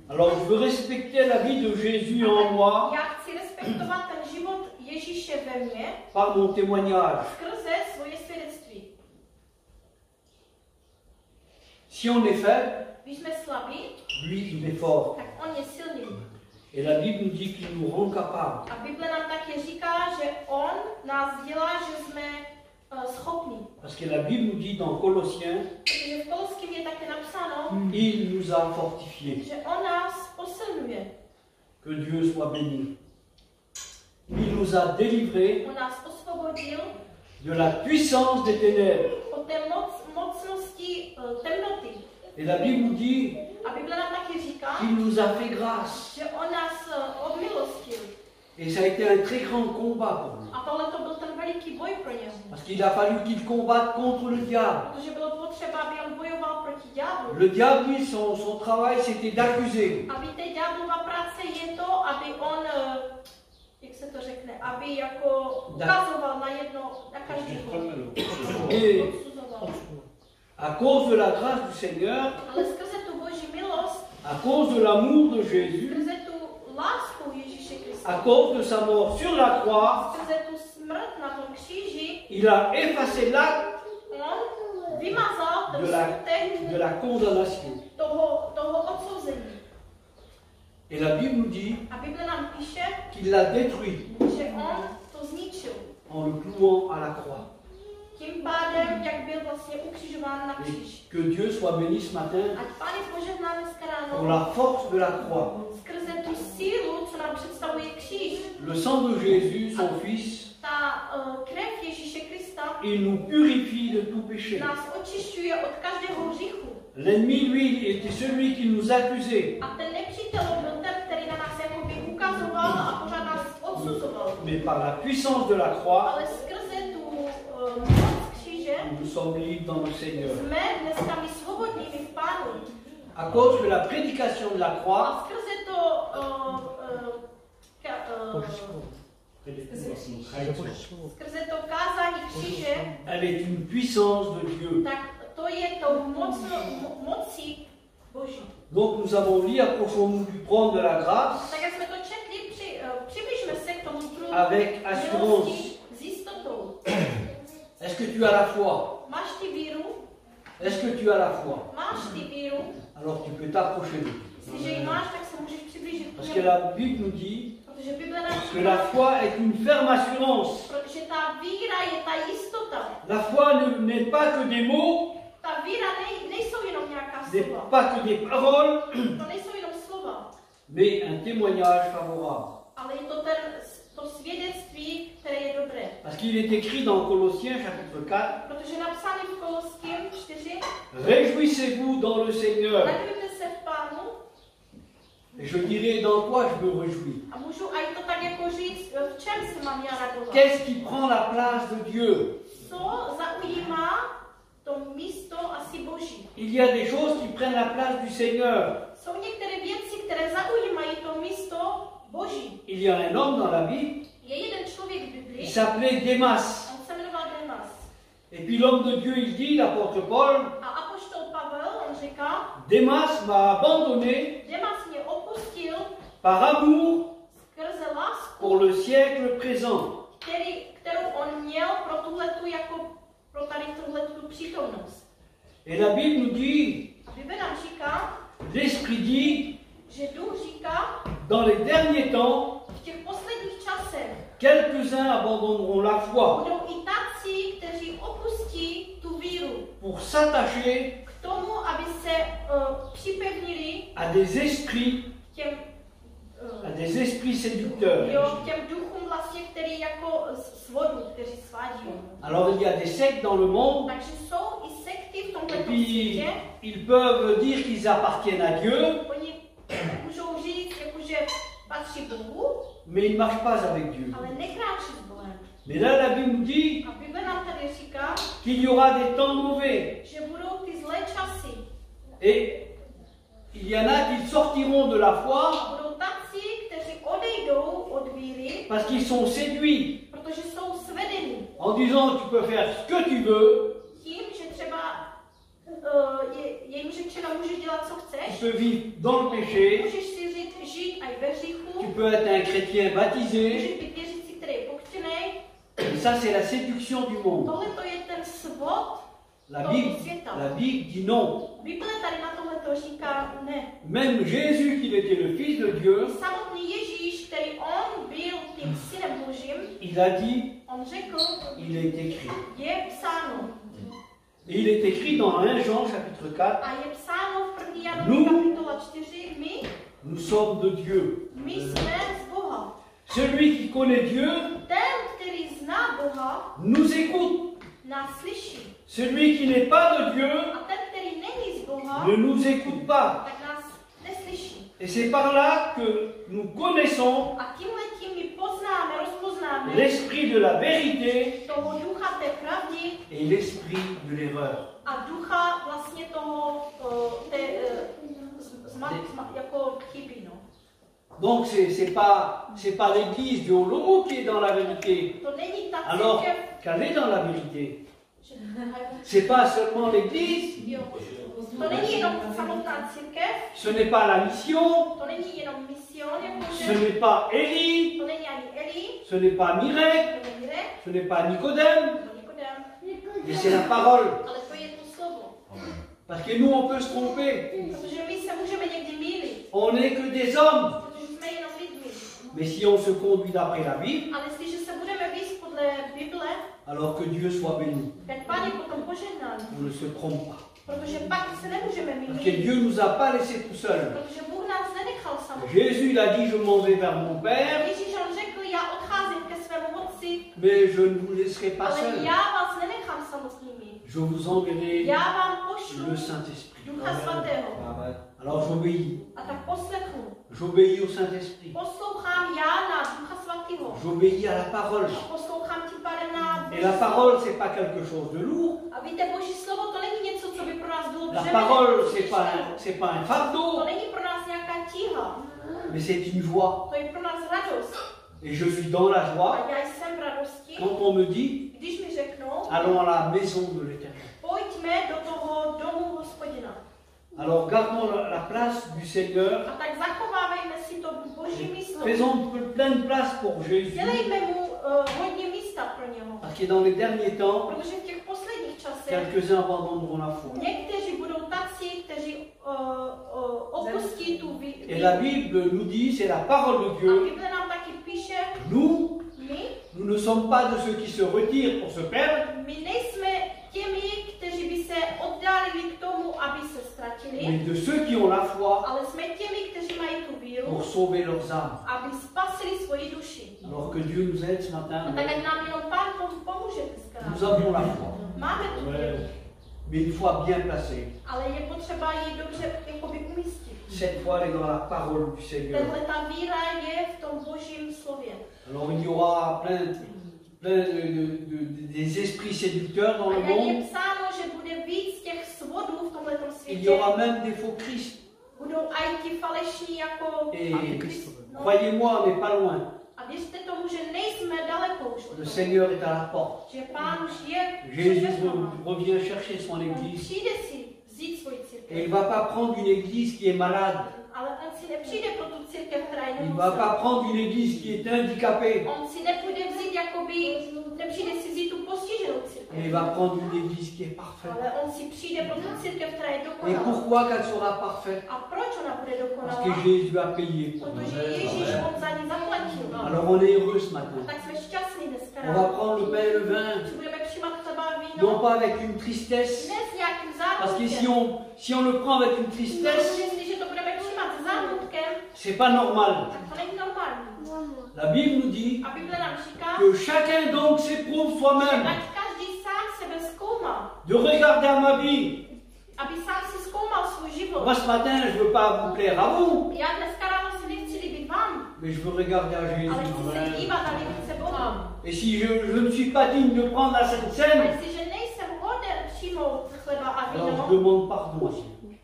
Alors je veux respecter la vie de Jésus en moi Já chci respektovat ten život Ježíše ve mně par mon témoignage. skrze svoje svědectví. Si on est faible, Když jsme slabí, lui il est fort. tak on je silný. Et la Bible nous dit qu'il nous rend capables. A Bible nám také říká, že on nás dělá, že jsme schopní. Parce que la Bible nous dit dans Colossiens, Protože v Koloským je také napsáno, il nous a fortifiés. že on nás posilňuje. Que Dieu soit béni. Il nous a délivrés On nás osvobodil de la puissance des ténèbres. od té mocnosti temnoty. Et la Bible nous dit A Bible nám taky říká, qu'il nous a fait grâce. že on nás odmilostil. Et ça a été un très grand combat pour lui. A tohle to byl ten veliký boj pro něho. Parce qu'il a fallu qu'il combatte contre le diable. Protože bylo potřeba, aby on bojoval proti ďáblu. Le diable, lui, son travail, c'était d'accuser. A víte, ďáblova práce je to, aby on, jak se to řekne, aby jako ukazoval na jedno, na každého. Et Odsuzoval. à cause de la grâce du Seigneur, Ale skrze tu boží milost, à cause de l'amour de Jésus, skrze tu lásku Ježíše Krista, à cause de sa mort sur la croix, skrze tu smrt na tom kříži, il a effacé l'acte on vymazal ten skutek de la condamnation. toho odsouzení. Et la Bible nous dit A Bible nám píše, qu'il l'a détruit že on to zničil. en le clouant à la croix. Tím pádem, jak byl vlastně ukřižován na Et kříž. que Dieu soit béni ce matin Ať Pán je požehná dneska pour ráno la force de la croix. skrze tu sílu, co nám představuje kříž. Le sang de Jésus, son Fils, Ta krev Ježíše Krista il nous purifie de tout péché. nás očišťuje od každého hříchu. L'ennemi, lui, était celui qui nous accusait. A ten nepřítel byl ten, který na nás jakoby ukazoval a pořád nás odsuzoval. Mais par la puissance de la croix, Ale skrze tu moc kříže nous sommes libres dans le Seigneur. jsme dneska my svobodnými v Pánu. À cause de la prédication de la croix, A skrze to skrze to kázání kříže, elle est une puissance de Dieu. tak to je tou mocí Boží. Donc nous avons dit, approchons-nous du trône de la grâce Tak jak jsme to četli, přibližme se k tomu trůnu avec assurance. milosti s jistotou. Est-ce que tu as la foi? Máš ty víru? Est-ce que tu as la foi? Máš ty víru? Alors tu peux t'approcher de lui. Jestliže ji máš, tak se můžeš přiblížit k Parce que němu. la Bible nous dit Protože Bible nám que la říká, foi est une ferme assurance. protože ta víra je ta jistota. La foi n'est pas que des mots, Ta víra nejsou jenom nějaká n'est slova. pas que des paroles, To nejsou jenom slova, mais un témoignage favorable. ale je to to svědectví, které je dobré. Parce qu'il est écrit dans Colossiens chapitre 4, Protože napsáno v Koloským 4, réjouissez-vous dans le Seigneur. radujte se v Pánu. Et je dirais dans quoi je me réjouis. A můžu aj to tak jako říct, v čem se mám já radovat. Qu'est-ce qui prend la place de Dieu? Co zaujímá to místo asi Boží. Il y a des choses qui prennent la place du Seigneur. Jsou některé věci, které zaujímají to místo Boží. Il y a un homme dans la Bible Je jeden člověk v qui Biblii, s'appelait Démas. on se jmenoval Demas. Et puis l'homme de Dieu, il dit, l'apôtre Paul, A apoštol Pavel, on říká, Démas m'a abandonné Demas mě opustil par amour skrze lásku, pour le siècle présent. kterou on měl pro tuhletu jako pro tady tuhletu přítomnost. Et la Bible nous dit, A Bible nám říká, l'Esprit dit, že Duch říká, dans les derniers temps, v těch posledních časech quelques-uns abandonneront la foi budou i tací, kteří opustí tu víru pour s'attacher k tomu, aby se připevnili à des esprits, těm, à des esprits séducteurs. těm duchům vlastně, který jako svodu, kteří svádí. Alors il y a des sectes dans le monde, Takže jsou i sekty v tomto et puis světě. ils peuvent dire qu'ils appartiennent à Dieu, Oni můžou říct, jakože patří Bohu, mais ils ne marchent pas avec Dieu. ale nekráčí s Bohem. Mais là, la Bible nous dit A Bible nám tady říká, qu'il y aura des temps mauvais. že budou ty zlé časy. Et il y en a qui sortiront de la foi A budou tací, kteří odejdou od víry, parce qu'ils sont séduits protože jsou svedeni en disant tu peux faire ce que tu veux, tím, že třeba je jim řečeno, můžeš dělat, co tu chceš, peux vivre dans le péché, můžeš si žít i ve hříchu, tu peux être un chrétien baptisé. můžeš být věřící, který je pokřtěný. Et ça, c'est la séduction du monde. Tohle to je ten svod La toho Bible světa. dit non. Bible tady na tohle to říká ne. Même Jésus, qui était le Fils de Dieu, Samotný Ježíš, který on byl tím synem Božím, il a dit, on řekl, il est écrit. je psáno. Et il est écrit dans 1 Jean chapitre 4, A je psáno v 1. Janovi kapitola 4, nous sommes de Dieu. my jsme z Boha. Celui qui connaît Dieu Ten, který zná Boha, nous écoute. nás slyší. Celui qui n'est pas de Dieu A ten, který není z Boha, ne nous écoute pas. tak nás neslyší. Et c'est par là que nous connaissons A tímhletím my poznáme, rozpoznáme l'esprit de la vérité toho ducha té pravdy et l'esprit de l'erreur. a ducha vlastně toho jako chyby, no. Donc c'est pas l'église du Holomo qui est dans la vérité, To není ta alors církev, qu'elle est dans la vérité. C'est pas seulement l'église, jo. To není jenom samotná církev, ce n'est pas la mission, to není jenom mision, ce jakože, n'est pas Élie, to není ani Eli, ce n'est pas Mirek, to není Rek, ce n'est pas Nicodème, to Nikodem, mais c'est la parole. ale to je to slovo. Parce que nous on peut se tromper, Protože my se můžeme někdy mýlit, on n'est que des hommes. protože jsme jenom lidmi. Mais si on se conduit d'après la Bible, Ale jestliže se budeme víc podle Bible, alors que Dieu soit béni. tak Pán je potom požehnán. On ne se trompe pas. Protože pak se nemůžeme Parce que mýlit, Dieu nous a pas laissés tout seuls. protože Bůh nás nenechal samotný. Jésus il a dit je m'en vais vers mon Père, Ježíš on řekl, já odcházím ke svému otci, mais je ne vous laisserai pas ale seuls. já vás nenechám samotnými. Je vous enverrai Já vám pošlu le Saint-Esprit. Ducha Svatého. Alors j'obéis. A tak poslechnu. J'obéis au Saint-Esprit. Poslouchám já na Ducha Svatého. J'obéis à la parole. A poslouchám tím pádem na Et la parole, c'est pas quelque chose de lourd. A víte, Boží slovo to není něco, co by pro nás bylo La břemeno. parole, c'est pas un To fardeau, není pro nás nějaká tíha. mais c'est une joie. To je pro nás radost. Et je suis dans la joie A já jsem v radosti, quand on me dit když mi řeknou, allons à la maison de l'Éternel. pojďme do toho domu Hospodina. Alors gardons la place du Seigneur. A tak zachovávejme si to Boží místo. Faisons plein de place pour Jésus. Dělejme mu hodně místa pro něho. Parce que dans les derniers temps, Protože v těch posledních časech quelques-uns abandonneront la foi. někteří budou tací, kteří opustí tu Et la Bible nous dit, c'est la parole de A Dieu, Bible nám taky píše, nous, my nous ne sommes pas de ceux qui se retirent pour se perdre, My nejsme těmi, kteří by se oddálili k tomu, aby se mais ztratili, de ceux qui ont la foi ale jsme těmi, kteří mají tu víru, pour sauver leurs âmes. aby spasili svoji duši. Alors que Dieu nous aide ce A matin, tak ať nám jenom Pán pomůže dneska. nous avons la foi, Máme tu víru, mais une foi bien placée. ale je potřeba ji dobře jakoby umístit. Cette foi elle est dans la parole du Seigneur. Tenhle ta víra je v tom Božím slově. Alors il y aura des esprits séducteurs dans A le jak je monde. psáno, že bude víc těch svodů v tomhletom Il y světě, aura même des faux Christ. budou i ti falešní jako Et no. croyez-moi, on n'est pas loin. A věřte tomu, že nejsme daleko už od Le toho. Seigneur est à la porte. Že Pán už je Jésus před náma. revient chercher son On église. přijde si vzít svoji Et církev. il ne va pas prendre une église qui est malade. Ale on si nepřijde pro tu církev, která je Il ne va pas nemocná. prendre une église qui est handicapée. On si nepůjde vzít jakoby, nepřijde si vzít tu postiženou církev. Mais il va prendre une église qui est parfaite. Ale on si přijde pro tu církev, která je Et dokonalá. pourquoi qu'elle sera parfaite? A proč ona bude Parce dokonalá? que Jésus a payé pour nous. Protože Ježíš on za ní zaplatil. Alors on est heureux ce matin. Tak jsme šťastní dneska. On va prendre le pain et le vin. Si budeme přijímat chleba a víno, Non pas avec une tristesse. ne s nějakým Parce que zármutkem. si on le prend avec une Protože tristesse, jestliže to budeme přijímat s zármutkem, c'est pas normal. tak to není normální. La Bible nous dit A Bible nám říká, que chacun donc s'éprouve soi-même, ať každý sám sebe zkoumá, de regarder à ma vie. aby sám si zkoumal svůj život. Moi ce matin, je ne veux pas vous plaire à vous, Já dneska ráno se nechci líbit vám, mais je veux regarder à ale Jésus. chci se dívat a líbit se Boha. Et si je ne suis pas digne de prendre la Sainte A Seine, jestliže nejsem hoden přijmout chleba a alors je víno, demande pardon à Dieu.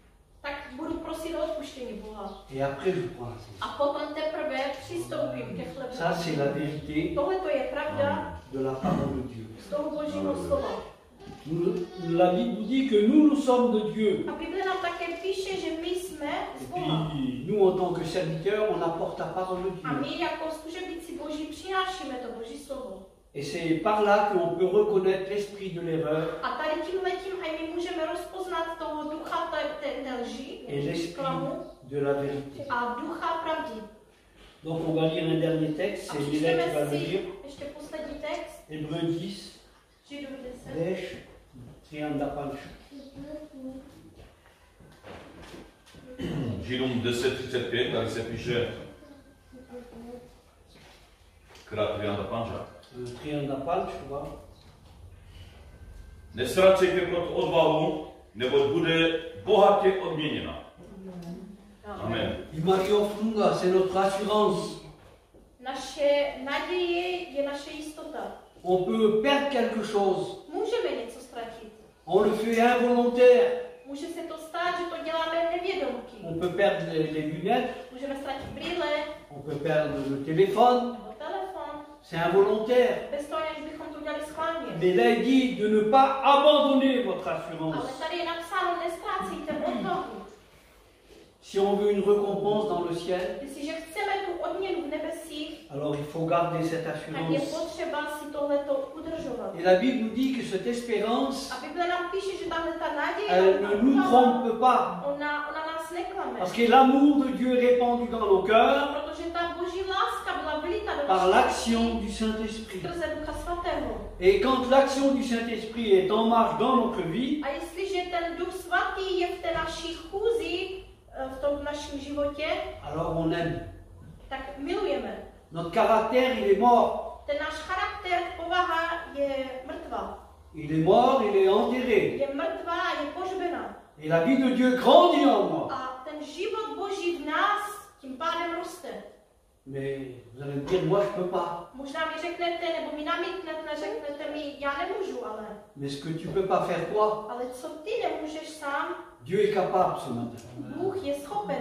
tak budu prosit o odpuštění Boha. Et après, je prends la Sainte A potom teprve přistoupím ke chlebu. Seine. Ça, c'est la vérité Tohle to je pravda de la parole de Dieu. z toho Božího slova. La Bible nous dit que nous sommes de Dieu. A Bible nám také píše, že my jsme z Et Boha. puis, nous, en tant que serviteurs, on apporte la parole de A Dieu. my jako služebníci Boží přinášíme to Boží slovo. Et c'est par là qu'on peut reconnaître l'esprit de l'erreur A tady tímhletím aj my můžeme rozpoznat toho ducha té lži, et l'esprit klamu, de la vérité. a ducha pravdy. Donc, on va lire un dernier texte, A c'est Mylène qui va přečteme le si lire. ještě poslední text, Hébreux 10, Židům 10. Dèche, Trianda Panch. Židům 10:35, tady se píše Trianda Panža. Trianda Panch, tu vois. Nestracejte proto odvahu, neboť bude bohatě odměněna. Amen. Mario Funga, c'est notre assurance. Naše naděje je naše jistota. On peut perdre quelque chose. Můžeme něco ztratit. On le fait involontaire. Může se to stát, že to děláme nevědomky. On peut perdre les lunettes. Můžeme ztratit brýle On peut perdre le téléphone. nebo telefon. C'est involontaire. Bez toho, než bychom to dělali schválně. Mais là, il dit de ne pas abandonner votre Ale assurance. tady je napsáno, nestrácejte odvahu. Si on veut une récompense dans le ciel, Jestliže chceme tu odměnu v nebesích, alors il faut garder cette tak je assurance. potřeba si tohleto udržovat. Et la Bible nous dit que cette espérance, A Bible nám píše, že tahle ta naděje, elle ne nous trompe pas. ona nás neklame. Parce que l'amour de Dieu est répandu dans nos cœurs Protože ta boží láska byla vylita do par našich l'action srdcí du Saint-Esprit. skrze Ducha Svatého. Et quand l'action du Saint-Esprit est en marche dans notre vie, A jestliže ten Duch Svatý je v té naší chůzi, v tom našem životě, alors on aime. tak milujeme. Notre caractère, il est mort. Ten náš charakter, povaha je mrtvá. Il est mort, il est enterré. Je mrtvá a je pohřbena. Et la vie de Dieu grandit en moi. A ten život Boží v nás tím pádem roste. Mais vous allez me dire, moi je ne peux pas. Možná mi řeknete, nebo mi namítnete, řeknete mi, já nemůžu, ale. Mais ce que tu ne peux pas faire toi, Ale co ty nemůžeš sám, Dieu est capable ce matin Bůh je schopen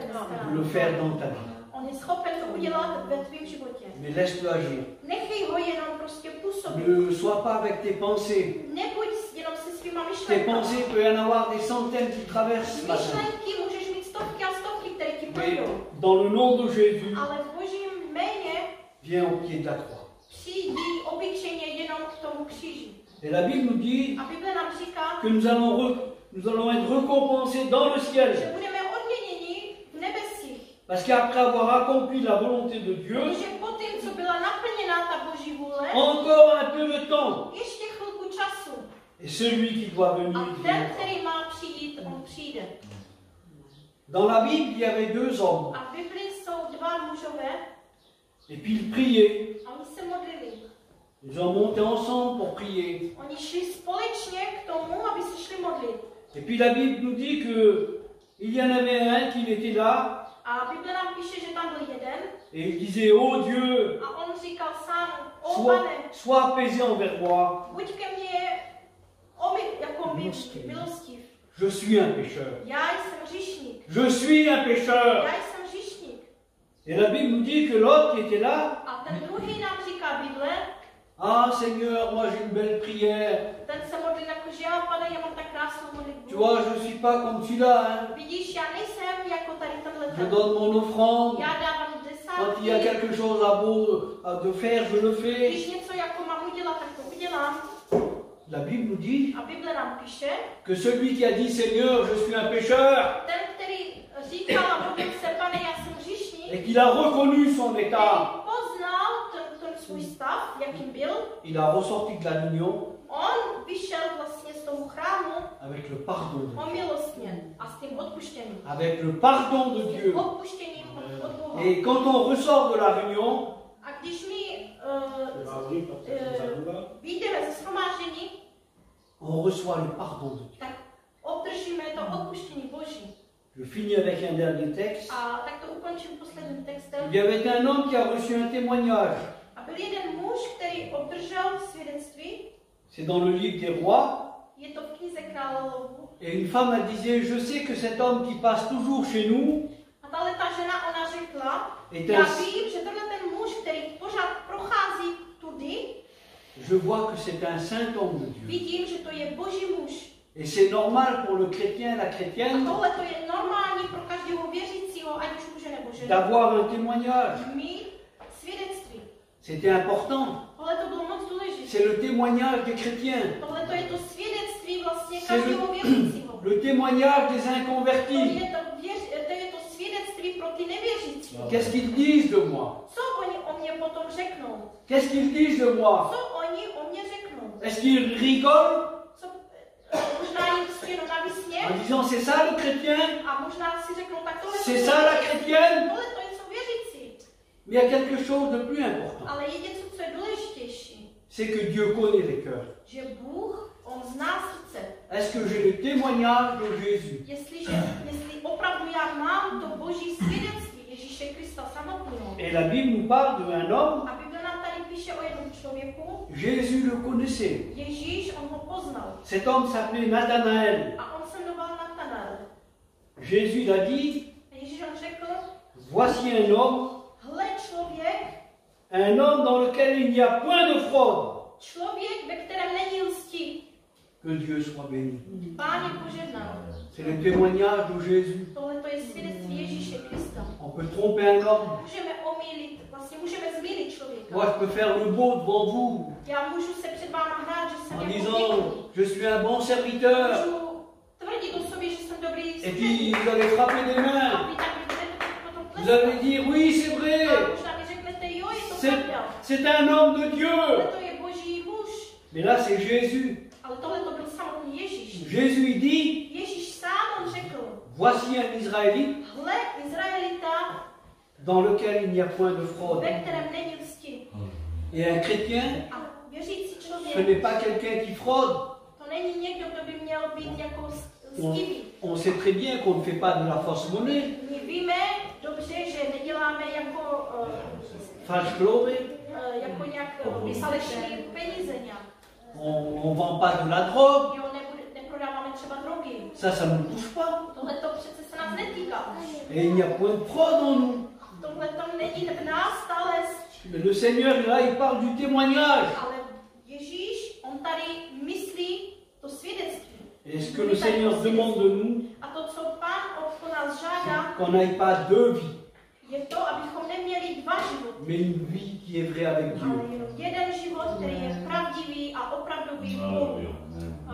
de le faire dans ta vie. On je schopen to udělat ve tvém životě. Mais laisse-le agir. Nechej ho jenom prostě působit. Ne sois pas avec tes pensées. Nebuď jenom se svýma Tes myšlenkami. pensées, peut y en avoir des centaines qui traversent ce matin. Myšlenky můžeš mít stovky a stovky, které ti Mais projdou. dans le nom de Jésus, Ale v Božím jméně viens au pied de la croix. přijdi obyčejně jenom k tomu kříži. Et la Bible nous dit A Bible nám říká, que nous allons être récompensés dans le ciel. že budeme odměněni v nebesích. Parce qu'après avoir accompli la volonté de Dieu, Protože po tím, co byla naplněná ta Boží vůle, encore un peu de temps. ještě chvilku času. Et celui qui doit venir, A il ten, viendra. který má přijít, on přijde. Dans la Bible, il y avait deux hommes. A v Biblii jsou dva mužové Et puis ils priaient. a oni se modlili. Ils ont monté ensemble pour prier. Oni šli společně k tomu, aby se šli modlit. Et puis la Bible nous dit que il y en avait un qui était là A Bible nám píše, že tam byl jeden et il disait, oh Dieu, a on říkal sám, o Pane, sois apaisé envers moi. buď ke mně jako milostiv. Je suis un pécheur. Já jsem hříšník. Je suis un pécheur. Já jsem hříšník. Et la Bible nous dit que l'autre qui était là, A ten druhý nám říká Bible, ah Seigneur, moi j'ai une belle prière. ten se modlí jako, že já, Pane, já mám tak krásnou Tu modlitbu. vois, je ne suis pas comme celui-là. Hein. Vidíš, já nejsem jako tady tenhle Je ten. donne mon offrande. Já dávám Quand il y a desátky. quelque chose de faire, je le fais. Když něco jako mám udělat, tak to udělám. La Bible nous dit A Bible nám píše, que celui qui a dit Seigneur, je suis un pécheur, ten, který říkal a modlil se, Pane, já jsem hříšník, et qu'il a reconnu son který état, poznal ten svůj stav, jakým byl, il a ressorti de la l'union on vyšel vlastně z toho chrámu avec le pardon de Dieu. omilostněn a s tím odpuštěním. Avec le pardon de S tím Dieu. odpuštěním od Boha. Et quand on ressort de la réunion, A když my vyjdeme ze shromáždění, on reçoit le pardon de Dieu. tak obdržíme to odpuštění Boží. Je finis avec un dernier texte. A tak to ukončím posledním textem. Il y avait un homme qui a reçu un témoignage. A byl jeden muž, který obdržel svědectví. C'est dans le livre des rois. Je to v knize Královů. Et une femme elle disait, je sais que cet homme qui passe toujours chez nous A tahle ta žena, ona řekla, est já un, vím, že tenhle ten muž, který pořád prochází tudy, je vois que c'est un saint homme de Dieu. vidím, že to je Boží muž. Et c'est normal pour le chrétien, la A chrétienne, tohle to je normální pro každého věřícího, ať už muže nebo ženy. d'avoir un témoignage. Mít svědectví. C'était important. Tohle to bylo moc důležité. C'est le témoignage des chrétiens. Tohle to je to svědectví vlastně C'est každého věřícího. le témoignage des inconvertis. To je to svědectví pro ty nevěřící. Qu'est-ce qu'ils disent de moi? Co oni o mě potom řeknou? Qu'est-ce qu'ils disent de moi? Co oni o mě řeknou? Est-ce qu'ils rigolent Co, možná jim jenom na vysměch en disant c'est ça le chrétien? a možná si řeknou tak tohle C'est ça la chrétienne? tohle to jsou věřící. Mais il y a quelque chose de plus important. Ale je něco, co je důležitější. C'est que Dieu connaît les cœurs. Že Bůh, on zná srdce. Est-ce que j'ai le témoignage de Jésus? Jestli opravdu já mám to Boží svědectví Ježíše Krista samotného. Et la Bible nous parle d'un homme. A Bible nám tady píše o jednom člověku. Jésus le connaissait. Ježíš, on ho poznal. Cet homme s'appelait Nathanaël. A on se jmenoval Natanael. Jésus a dit, Ježíš on řekl, voici un homme, hle člověk, un homme dans lequel il n'y a point de fraude. člověk, ve kterém není lsti. Que Dieu soit béni. Pán je požehnal. C'est le témoignage de Jésus. Tohle to je svědectví Ježíše Krista. On peut tromper un homme. Můžeme omýlit, vlastně můžeme zmýlit člověka. Moi, je peux faire le beau devant vous Já můžu se před váma hrát, že jsem en jako disant, pěkný. je suis un bon serviteur. Můžu tvrdit o sobě, že jsem dobrý Et puis, vous allez frapper des mains. A vy tak budete potom Vous plesat. allez dire, oui, c'est vrai. A možná mi řeknete, jo, je to pravda. C'est un homme de Dieu. Tohle to je Boží muž. Mais là, c'est Jésus. Ale tohle to byl samotný Ježíš. Jésus, il dit, Ježíš sám on řekl, voici un Israélite hle Izraelita, dans lequel il n'y a point de fraude. ve kterém není lsti. Et un chrétien, A věřící ce člověk, n'est pas quelqu'un qui fraude. to není někdo, kdo by měl být jako On, lstivý. on sait très bien qu'on ne fait pas de la fausse monnaie, My víme dobře, že neděláme jako, false glory, jako nějak falešné peníze nějak. on ne vend pas de la drogue. Jo, neprodáváme třeba drogy. Ça ne nous touche pas. Tohle to přece se nás netýká. Et il n'y a point de fraude en nous. Tohle to není v nás stále. Mais le Seigneur, là, il parle du témoignage. Ale Ježíš, on tady myslí to svědectví. Et ce que le Seigneur demande de nous, A to, co Pán od nás žádá, qu'on n'aille pas deux vies, je to, abychom neměli dva životy. mais une vie qui est vraie avec Ale Dieu. jenom jeden život, který je pravdivý a opravdový v Bohu.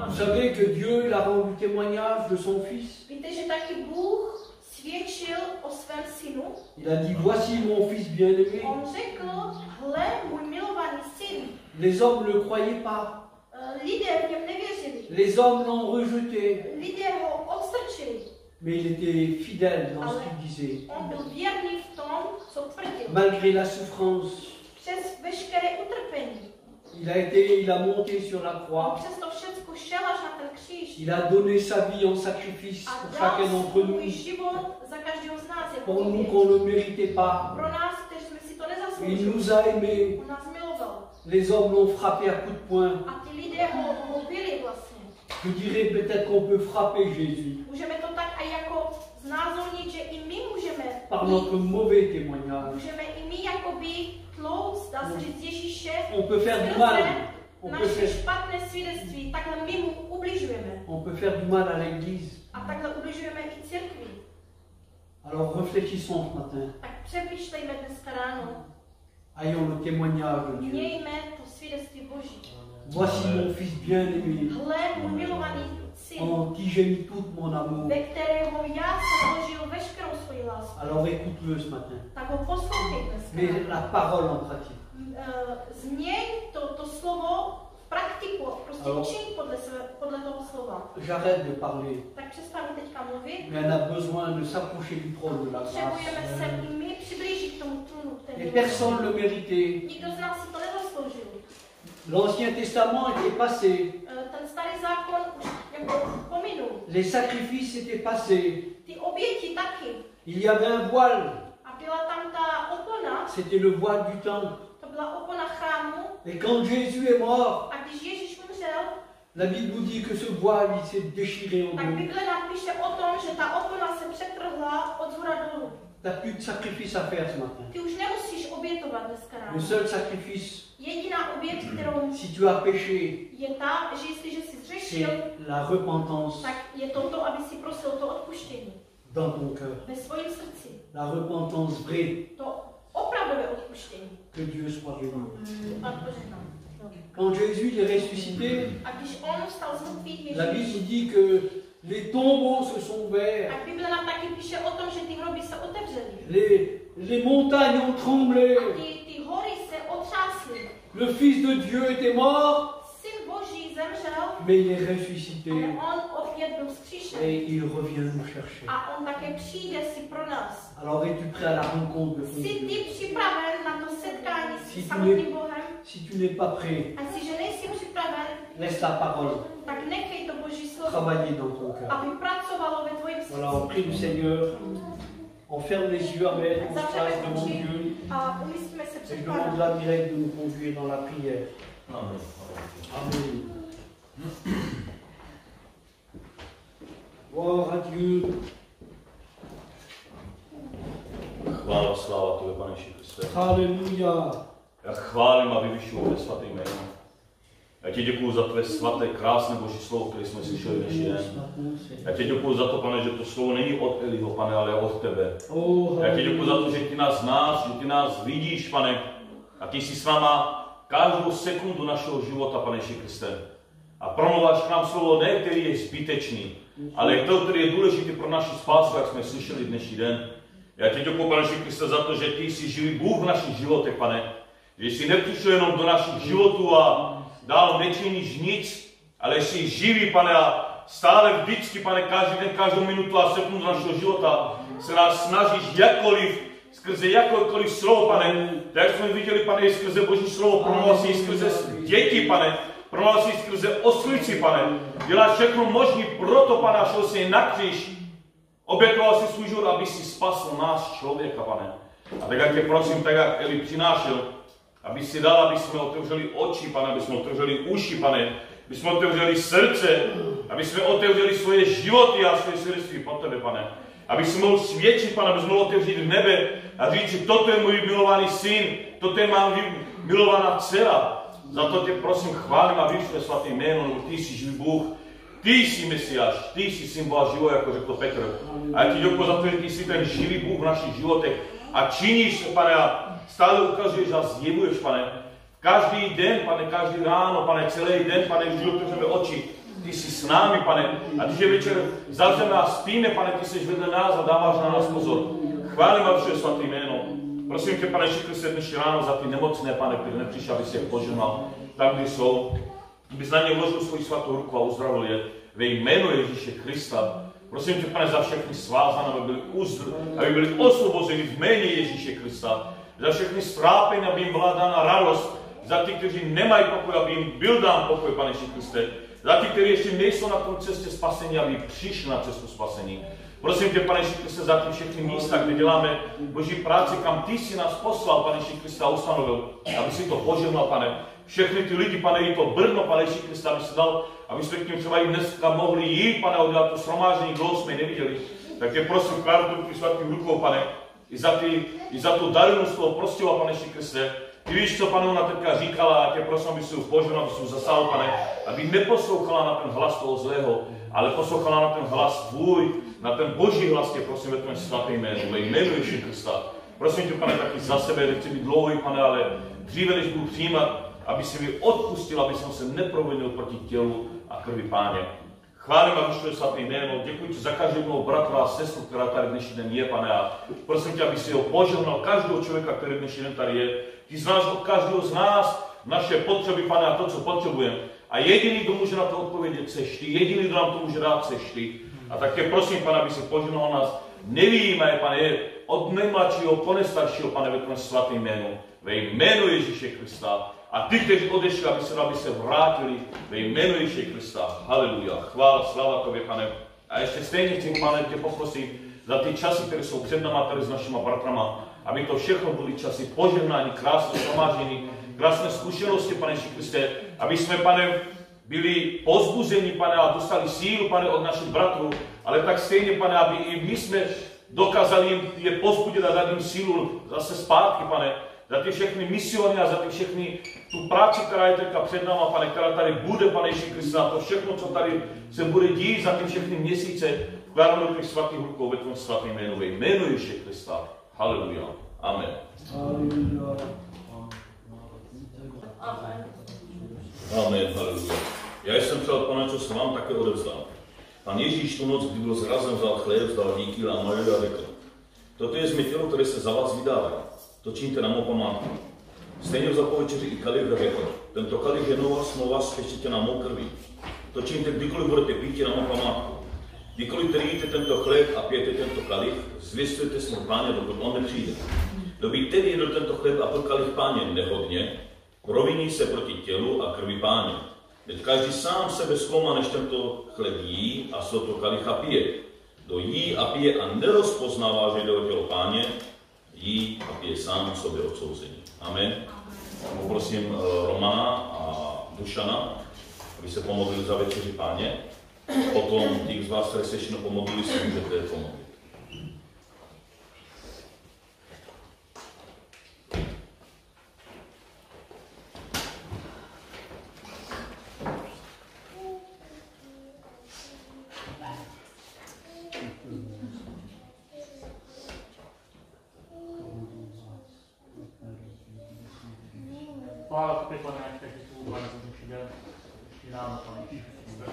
Vous savez que Dieu, il a rendu témoignage de son Fils. Víte, že taky Bůh svědčil o svém synu. Il a dit, voici mon Fils bien-aimé. On řekl, hle, můj milovaný syn. Les hommes ne le croyaient pas. Lidé v něm nevěřili. Les hommes l'ont rejeté. Lidé ho odstrčili. Mais il était fidèle dans ce qu'il disait. On byl věrný v tom, co tvrdil. Malgré la souffrance, Přes veškeré utrpení. il a monté sur la croix. Přes to všechno šel až na ten kříž. Il a donné sa vie en sacrifice A pour dal chacun d'entre svůj nous. život za každého z nás. Jako Pour nous oběť. qu'on ne méritait pas. Pro nás, kteří jsme si to Il nezasloužili. nous a aimés. On nás miloval. Les hommes l'ont frappé à coups de poing. A ty lidé ho byli vlastně. Je dirais peut-être qu'on peut frapper Jésus Můžeme to tak i jako znázornit, že i my můžeme par notre mauvais témoignage. můžeme i my jakoby tlouct, dá se říct Ježíše, On peut faire du mal. On peut naše faire, špatné svědectví, takhle my mu ubližujeme. on peut faire du mal à l'Église. A takhle ubližujeme i církvi. Alors réfléchissons ce matin. Tak přemýšlejme dneska ráno. Ayons le témoignage de Dieu. Mějme to svědectví Boží. Voici mon Fils bien-aimé, Hle, můj milovaný syn, en qui j'ai mis tout mon amour. ve kterého já jsem vložil veškerou svoji lásku. Alors écoute-le ce matin. Tak ho poslouchej dneska. Mets la parole en pratique. Změň to slovo v praktiku, prostě Ano. čiň podle toho slova. J'arrête de parler. Tak přestanu teďka mluvit. Mais on a besoin de s'approcher du trône de la grâce. Potřebujeme se i my přiblížit k tomu trůnu té Et Et personne ne le méritait. Nikdo z nás si to nezasloužil. L'Ancien Testament était passé. Ten starý zákon už jako pominul. Les sacrifices étaient passés. Ty oběti taky. Il y avait un voile. A byla tam ta opona. C'était le voile du temple. To byla opona chrámu. Et quand Jésus est mort, A když Ježíš umřel, la Bible nous dit que ce voile il s'est déchiré en tak deux. Bible napíše o tom, že ta opona se přetrhla od zhora dolů. Tu n'as plus de sacrifice à faire ce matin. Ty už nemusíš obětovat dneska ráno. Le seul sacrifice, Jediná oběť, kterou si tu as péché, je ta, že jestliže jsi zřešil, c'est la repentance tak je to, aby si prosil to odpuštění dans ton cœur. ve svém srdci. La repentance vraie, To opravdové odpuštění. que Dieu soit béni. Pan požehnal. Quand Jésus est ressuscité, A když on vstal z mrtvých, la Bible Ježíš, nous dit que les tombeaux se sont ouverts, tak Bible nám taky píše o tom, že ty hroby se otevřely. les montagnes ont tremblé, A ty hory se otřásly. le Fils de Dieu était mort, Syn Boží zemřel, mais il est ressuscité ale on opět byl vzkříšen. et il revient nous chercher. A on také přijde si pro nás. Alors es-tu prêt à la rencontre de ton Jsi Dieu? ty připraven na to setkání Si s tu samotným Bohem? Si tu n'es pas prêt, A jestliže nejsi připraven, laisse la parole tak nechej to Boží slovo, travailler dans ton cœur. aby pracovalo ve tvojím Voilà, srdci. on prie le Seigneur, on ferme les yeux, Amen, on se place devant Dieu. A umístíme se Et před je demande Pánem. la Mireille de nous conduire dans la prière. Amen. Amen. Gloire à Dieu. Chvála, sláva Tebe, Pane Ježíši Kriste. Alléluia. Já chválím a vyvyšuju Tvé svaté jméno. Já Ti děkuju za Tvé svaté, krásné Boží slovo, které jsme slyšeli dnešní den. Já Ti děkuju za to, Pane, že to slovo není od Eliho, Pane, ale od Tebe. Já Ti děkuju za to, že Ty nás znáš, že Ty nás vidíš, Pane, a Ty jsi s náma každou sekundu našeho života, Pane Ježíši Kriste. A promluváš k nám slovo, ne který je zbytečný, ale to, který je důležitý pro naši spásu, jak jsme slyšeli dnešní den. Já Ti děkuju, Pane Ježíši Kriste, za to, že Ty jsi živý Bůh v našich životech, Pane. Že jsi nepřišel jenom do našich životů a dál nečiníš nic, ale jsi živý, Pane, a stále vždycky, Pane, každý den, každou minutu a sekundu našeho života se nás snažíš jakkoliv, skrze jakékoliv slovo, Pane. Tak jak jsme viděli, Pane, skrze Boží slovo, promluvil jsi skrze děti, Pane. Promluvil jsi skrze oslici, Pane. Děláš všechno možné, proto, Pane, šel jsi na kříž. Obětoval si svůj život, aby si spasl nás, člověka, Pane. A tak jak tě prosím, tak jak Eli přinášel, aby si dal, aby jsme otevřeli oči, Pane, aby jsme otevřeli uši, Pane, aby jsme otevřeli srdce, aby jsme otevřeli svoje životy a svoje svědectví po Tebe, Pane. Aby jsme mohl svědčit, Pane, aby jsme mohli otevřít nebe a říct si, toto je můj milovaný syn, toto je má milovaná dcera. Za to tě prosím, chválím a vyšle svaté jméno, nebo Ty jsi živý Bůh, Ty jsi Mesiáš, Ty jsi syn Boha živého, jako řekl Petr. A já Ti děkuji za to, že Ty jsi ten živý Bůh v našich životech a činíš, Pane, a stále ukazuješ a zjevuješ, Pane. Každý den, Pane, každý ráno, Pane, celý den, Pane, když otevřeme oči, Ty jsi s námi, Pane. A když je večer zavřeme a spíme, Pane, Ty jsi vedle nás a dáváš na nás pozor. Chválím a všude svaté jméno. Prosím tě, Pane, Ježíši Kriste, dnešní ráno za ty nemocné, Pane, které nepřišli, aby si je požehnal tam, kde jsou. Abys na ně vložil svoji svatou ruku a uzdravil je ve jménu Ježíše Krista. Prosím tě, Pane, za všechny svázané, aby byli osvobozeni v jméně Ježíše Krista. Za všechny strápení, aby jim byla dána radost. Za ty, kteří nemají pokoj, aby jim byl dán pokoj, Pane Ježíši Kriste. Za ty, kteří ještě nejsou na tom cestě spasení, aby přišli na cestu spasení. Prosím tě, Pane Ježíši Kriste, za ty všechny místa, kde děláme Boží práci, kam Ty jsi nás poslal, Pane Ježíši Kriste, a ustanovil, aby si to požehnal, Pane. Všechny ty lidi, Pane, i to Brno, Pane Ježíši Kriste, aby se dal, aby jsme k ním třeba i dneska mohli jít, Pane, a udělat to shromáždění, dlouho jsme neviděli. Tak tě prosím, kladu tu svatým rukou, Pane, i za tu darinu toho prostěva, Pane Ježíši Kriste. Ty víš, co Pane ona teďka říkala, a tě prosím, aby si ho požehnal, aby si ho zasáhl, Pane, aby neposlouchala na ten hlas toho zlého, ale poslouchala na ten hlas tvůj, na ten Boží hlas, tě prosím, ve tvém svatém jménu, ve jménu Ježíše Krista. Prosím tě, Pane, taky za sebe, nechci být dlouhý, Pane, ale dříve, než budu přijímat, aby si mi odpustil, aby jsem se neprovinil proti tělu a krvi Páně. Chválím a vyšlo svaté jméno, děkuji ti za každého bratra a sestru, která tady dnešní den je, Pane, a prosím tě, aby si ho požehnal, každého člověka, který dnešní den tady je. Ty znáš od každého z nás naše potřeby, Pane, a to, co potřebujeme. A jediný, kdo může na to odpovědět, seš Ty, jediný, kdo nám to může dát, seš Ty. A tak tě prosím, Pane, aby si požehnal nás. Nevíme, Pane, od nejmladšího po nejstaršího, Pane, ve tvém svatém jménu, ve jménu Ježíše Krista. A ty, kteří odešli, aby se vrátili ve jménu Ježíše Krista. Haleluja. Chvála, sláva tobě, Pane. A ještě stejně chci, Pane, tě poprosit za ty časy, které jsou před náma, tady s našimi bratrama, aby to všechno byly časy požehnání, krásné shromáždění, krásné zkušenosti, Pane Ježíši Kriste, aby jsme, Pane, byli pozbuzeni, Pane, a dostali sílu, Pane, od našich bratrů, ale tak stejně, Pane, aby i my jsme dokázali jim je pozbudit a dát jim sílu zase zpátky, Pane, za ty všechny misiony a za ty všechny tu práci, která je teďka před náma, Pane, která tady bude, Pane Ježíši Kriste, a to všechno, co tady se bude dít za ty všechny měsíce, vkládáme do těch svatých rukou ve tvém svatém jménu, ve jménu Ježíše Krista. Haleluja. Amen. Haleluja. Amen. Amen, haleluja. Já jsem přál, Pane, co jsem vám také odevzdal. Pan Ježíš tu noc, kdy byl zrazen, vzal chléb, vzdal díky, lámal a řekl: toto je mé tělo, které se za vás vydává. To čiňte na mou památku. Stejně vzal po večeři i kalich a řekl: tento kalich je nová smlouva spěštěna mou krví. To čiňte, kdykoliv budete pít na mou památku. Kdykoliv tedy jíte tento chléb a pijete tento kalich, zvěstujete smrt Páně, dokud on nepřijde. Kdo by tedy jedl tento chléb a pil kalich Páně nehodně, proviní se proti tělu a krvi Páně. Teď každý sám sebe zkoumá, než tento chléb jí a z tohoto kalicha pije. Kdo jí a pije a nerozpoznává, že jde o tělo Páně, jí a pije sám sobě odsouzení. Amen. Poprosím Romana a Dušana, aby se pomodlili za večeři Páně. Potom těch z vás, které se ještě pomodlili, si můžete pomodlit. Chvála tobě, Pane, tak děkuju, Pane, za dnešní den, dnešní ráno, Pane Ježíši Kriste.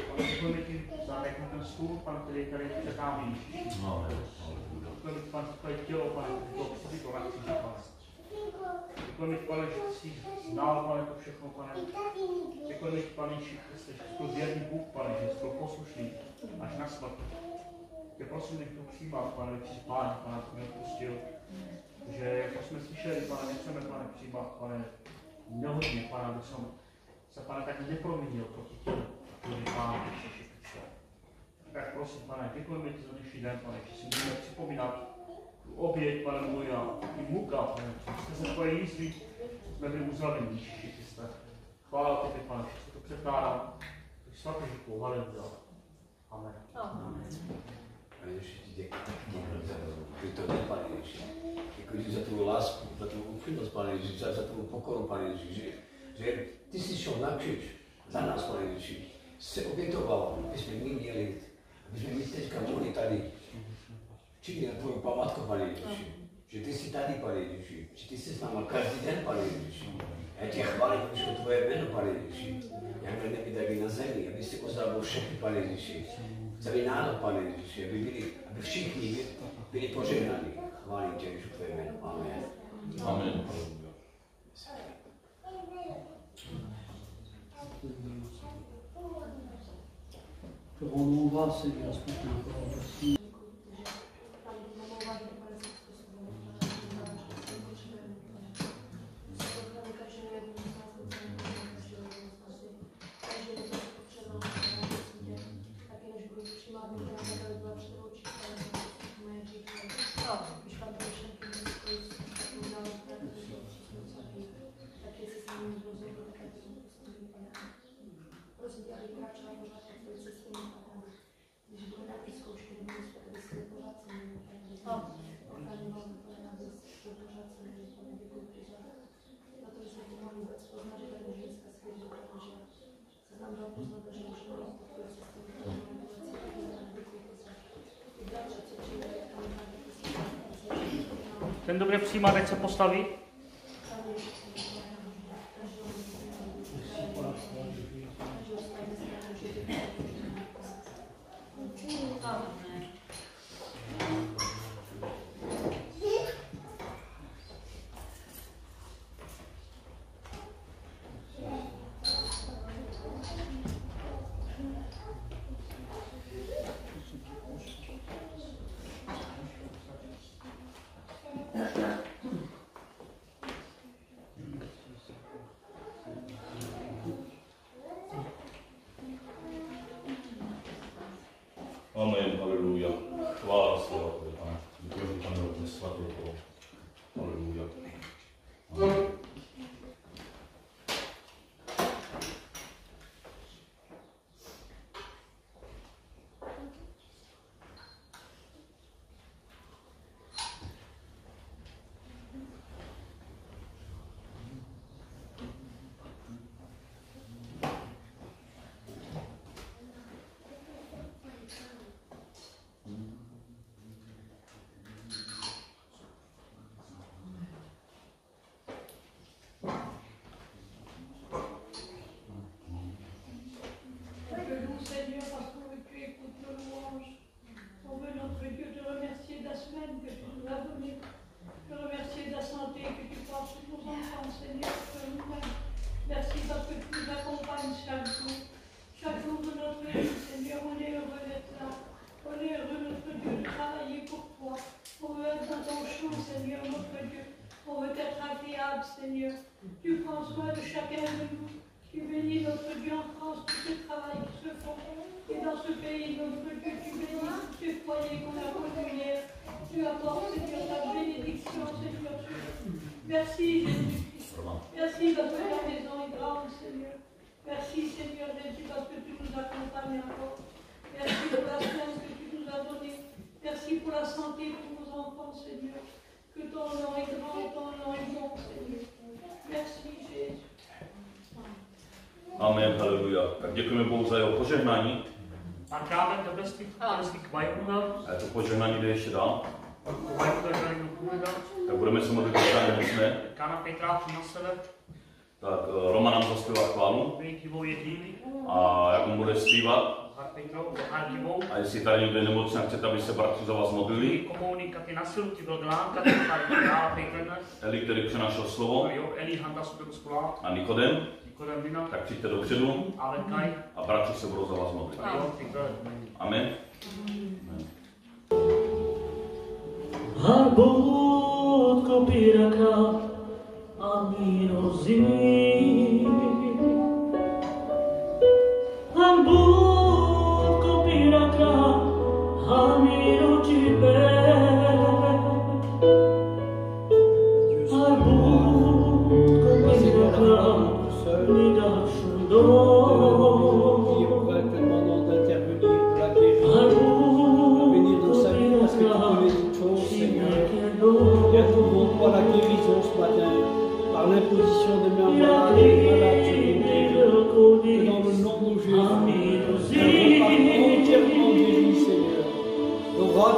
Pane, děkujeme ti za ten stůl, Pane, který tady před námi. Děkujeme ti, Pane, za tvoje tělo, Pane, které bylo přibito na kříži, Pane. Děkujeme ti, Pane, že jsi znal, Pane, to všechno, Pane. Děkujeme ti, Pane Ježíši Kriste, že jsi byl věrný Bůh, Pane, že jsi byl poslušný až na smrt. Tě prosím, nech to přijímat, Pane, že jsi Pán, Pane, to mě odpustil. Že jako jsme slyšeli, Pane, nechceme, Pane, přijímat, Pane, nehodně, Pane, aby jsem se, Pane, tak neproměnil proti tělu, který Pána Ježíši Kriste. Tak prosím, Pane, děkujeme ti za dnešní den, Pane, že si můžeme připomínat tu oběť, Pane můj, a i muka, Pane, že se tvoje jízdy jsme byli uzdraveni, Ježíši Kriste. Chvála tebe, Pane, že to předkládám, tak svatý říkou, haleluja. Amen. Pane Ježíši, děkuji za to, Pane Ježíši. Děkuji za tu lásku, za tu upřímnost, Pane Ježíši, za tu pokoru, Pane Ježíši, že ty jsi šel na kříž za nás, Pane Ježíši, se obětoval, aby jsme měli, aby jsme teďka mohli tady činit na tvoju památku, Pane Ježíši, že ty jsi tady, Pane Ježíši, že ty jsi s náma každý den, Pane Ježíši. Já tě chválím, abyš tvoje jméno, Pane Ježíši, jak na nebi, tak i na zemi, aby si ozdravil všechny, Pane Ježíši, celý národ, Pane Ježíši, aby všichni byli požehnaní. Chválím tě, Ježíšu, tvoje jméno. Amen. Amen. Devons-nous voir Seigneur, ce qu'on peut. Ten, kdo bude přijímat, ať se postaví. près de nous. Tu bénis notre Dieu en France, tous ces travails qui se font. Et dans ce pays, notre Dieu, tu bénis tous ces foyers qu'on a connus hier. Tu apportes, Seigneur, ta bénédiction, Seigneur. Merci, Jésus-Christ. Merci parce que la maison est grande, Seigneur. Merci, Seigneur Jésus, parce que tu nous accompagnes encore. Merci pour la chance que tu nous as donnée. Merci pour la santé pour nos enfants, Seigneur. Que ton nom est grand, ton nom est bon, Seigneur. Merci, Jésus. Amen, haleluja. Tak děkujeme Bohu za jeho požehnání. Dank dat beste kwijtmoeder. A to požehnání jde ještě dál. Kwijtmoeder zijn nog goede. Tak budeme se modlit za nemocné. Kana Petra na sebe. Tak Roman nám zaspívá chválu. A jak on bude zpívat. A jestli tady někde nemocný, chcete, aby se bratři za vás modlili. Eli, který přenášel slovo. A Nikodem. Tak přijďte dopředu. A bratři se budou za vás modlit. Amen. Arbut kopiraka aminozi. Arbut kopiraka aminojibe. Arbut kopiraka midashudo. Pour la guérison ce matin, par l'imposition de mains malades, que dans le nom de Jésus, entièrement guéri, Seigneur. L'orat,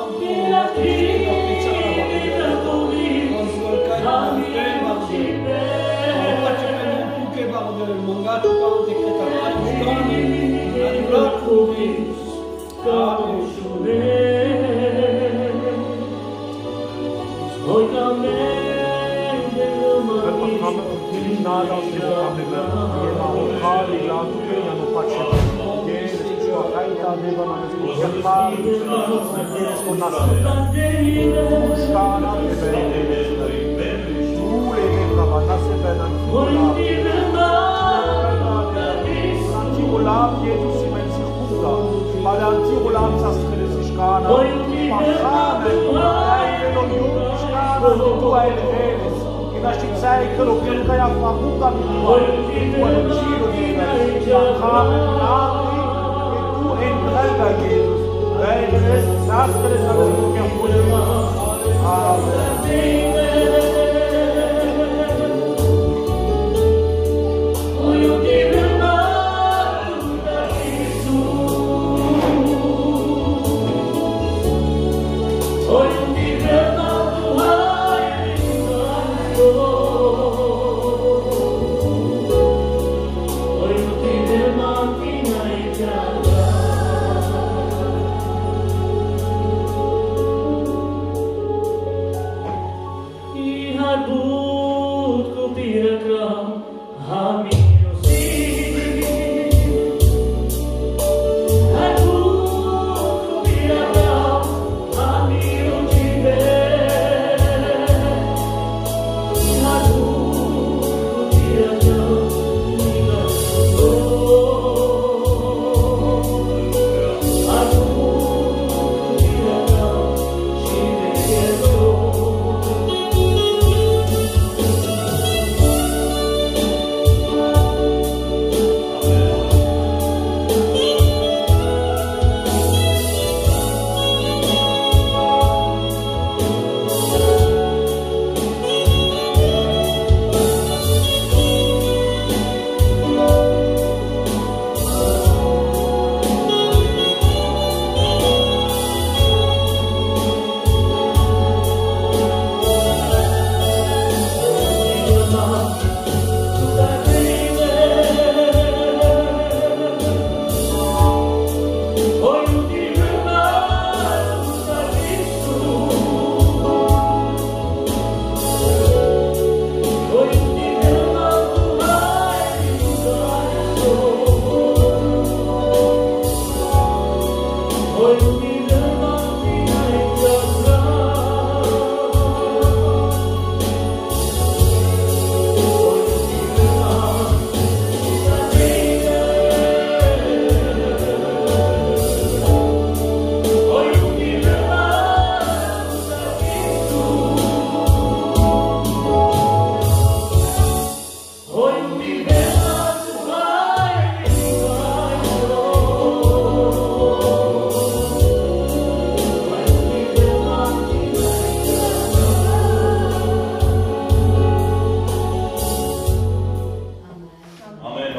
Yeah.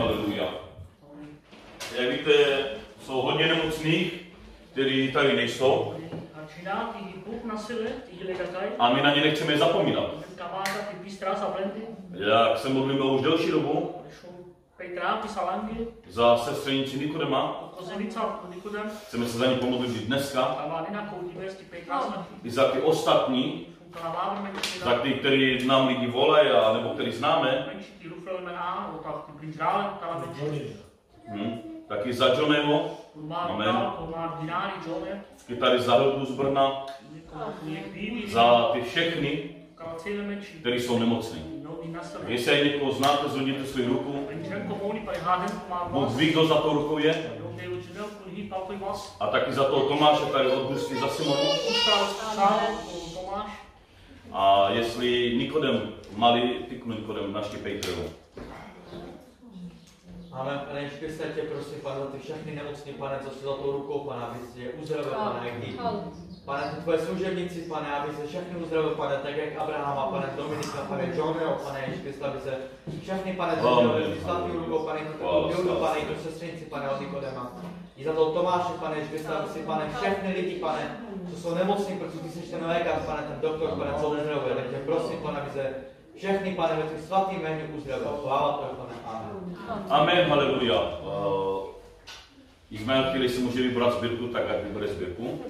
haleluja. Jak víte, jsou hodně nemocných, kteří tady nejsou. A my na ně nechceme zapomínat. Jak se modlíme už delší dobu za sestřenici Nikodema, chceme se za ní pomodlit i dneska, i za ty ostatní, za ty, kteří nám lidi volají, nebo který známe, taky za Johnnyho, amen, taky tady za Hildu z Brna, za ty všechny, kteří jsou nemocní. Jestli někoho znáte, zvedněte svou ruku. Bůh ví, kdo za tou rukou je. A taky za toho Tomáše, tady od Bursky za Simonu. A jestli Nikodem, malý tyknu Nikodem, naštěpej krvu. Amen, Pane Ježíš Kriste, tě prosím, Pane, za ty všechny nemocní, Pane, co jsi za tou rukou, Pane, aby si je uzdravil, Pane, jak dítě. Pane, ty tvoje služebníci, Pane, aby se všechny uzdravil, Pane, tak jak Abrahama, Pane, Dominika, Pane, Johnnyho, Pane Ježíš Kriste, aby se všechny, Pane, uzdravili svatý rukou, Pane, Hildu, Pane, i tu sestřenici, Pane, od Nikodema. I za toho Tomáše, Pane Ježíš Kriste, aby si, Pane, všechny lidi, Pane, co jsou nemocní, protože ty jsi ten lékař, Pane, ten doktor, Pane, co uzdravuje, tak tě prosím, Pane, aby se všechny, Pane, ve tvých svatým jméně uzdravil. Chvála tvoje, Pane, amen. Amen, haleluja. Izmael chvíli si může vybrat sbírku, tak ať vybere sbírku.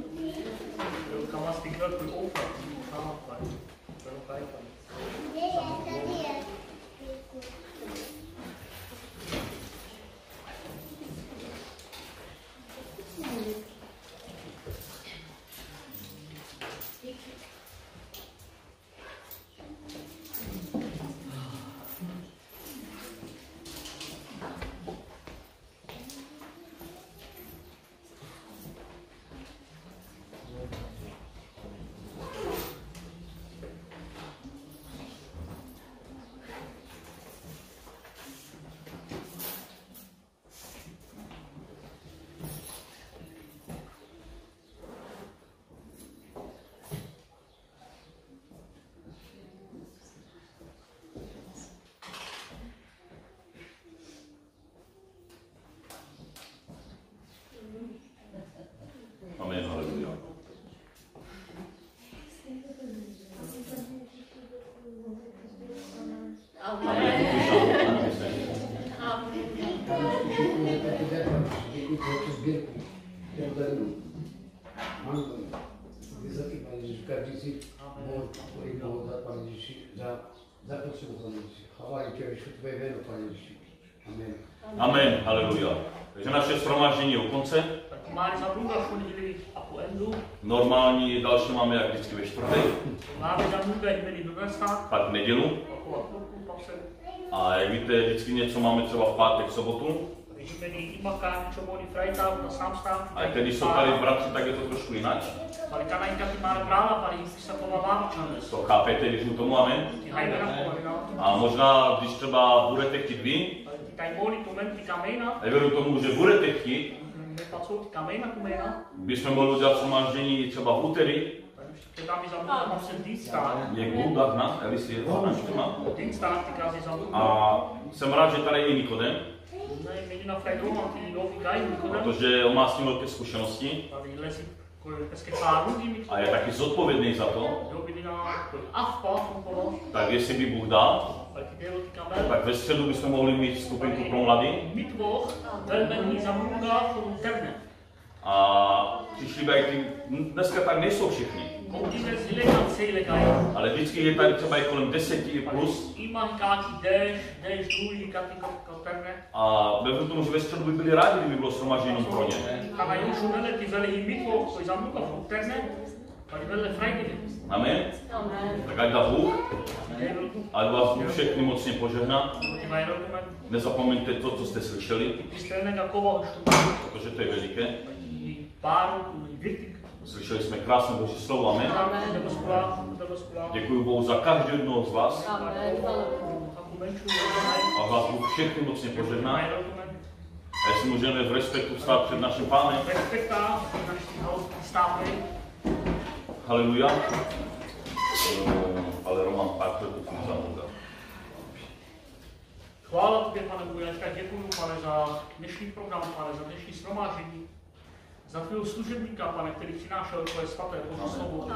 Amen, haleluja. Děkuji za tu sbírku. Vysoký, Pane Ježíši, každý si mohl dát, Pane Ježíši, za potřebu, Pane Ježíši. Chvála tě, vyšlu tvoje jméno, Pane Ježíši. Amen. Amen, haleluja. Takže naše shromáždění je u konce. Normální další máme jak vždycky ve čtvrtek. Pak v nedělu. A jak víte, vždycky něco máme třeba v pátek, v sobotu. A když jsou tady bratři, tak je to trošku jinak. To chápete, když mu tomu amen? A možná, když třeba budete chtít vy, a věřím tomu, že budete chtít, bychom mohli udělat shromáždění třeba v úterý. Jak Bůh dá, Elisi je to a jsem rád, že tady je Nikodem. Protože on má s tím velké zkušenosti a je taky zodpovědný za to. Tak jestli by Bůh dal, tak ve středu bychom mohli mít skupinku pro mladý. A přišli by ty, dneska tak nejsou všichni. Ale vždycky je tady třeba i kolem 10 plus. A věřím tomu, že ve středu by byli rádi, kdyby bylo shromáždění jenom pro ně. Amen. Tak ať dá Bůh, ať vás Bůh všechny mocně požehná. Nezapomeňte to, co jste slyšeli, protože to je veliké. Slyšeli jsme krásné Boží slovo, amen. Děkuji Bohu za každého jednoho z vás. A vás Bůh všechny mocně požehná. A jestli můžeme v respektu stát před naším Pánem. Haleluja. Ale Roman pár chvilku jsem zamluvil. Chvála tobě, pane Bůh, já děkuji, pane, za dnešní program, pane, za dnešní shromáždění, za tvého služebníka, pane, který přinášel tvoje svaté Boží slovo.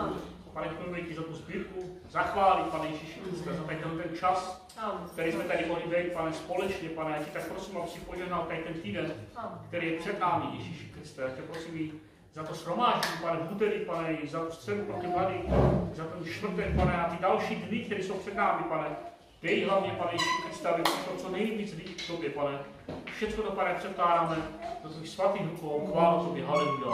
Pane, děkujeme ti za tu sbírku, za chvály, pane Ježíši Kriste, za ten čas, který jsme tady mohli být, pane, společně, pane, já ti tak prosím, aby si požehnal tady ten týden, který je před námi, Ježíši Kriste. Já tě prosím i za to shromáždění, pane, v úterý, pane, i za tu středu pro ty mladý, za ten čtvrtek, pane, a ty další dny, které jsou před námi, pane. Dej hlavně, pane Ježíši Kriste, aby přišlo co nejvíc lidí k tobě, pane. Všechno to, pane, předkládáme do tvých svatých rukou. Chvála tobě, haleluja.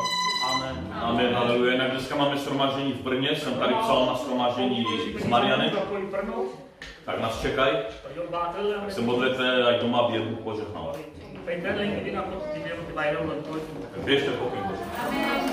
Amen. Amen, haleluja. Jinak dneska máme shromáždění v Brně, jsem tady psal na shromáždění s Marianem. Tak nás čekají. Tak se modlete, ať doma by je Bůh požehnal. Běžte pokým. Amen.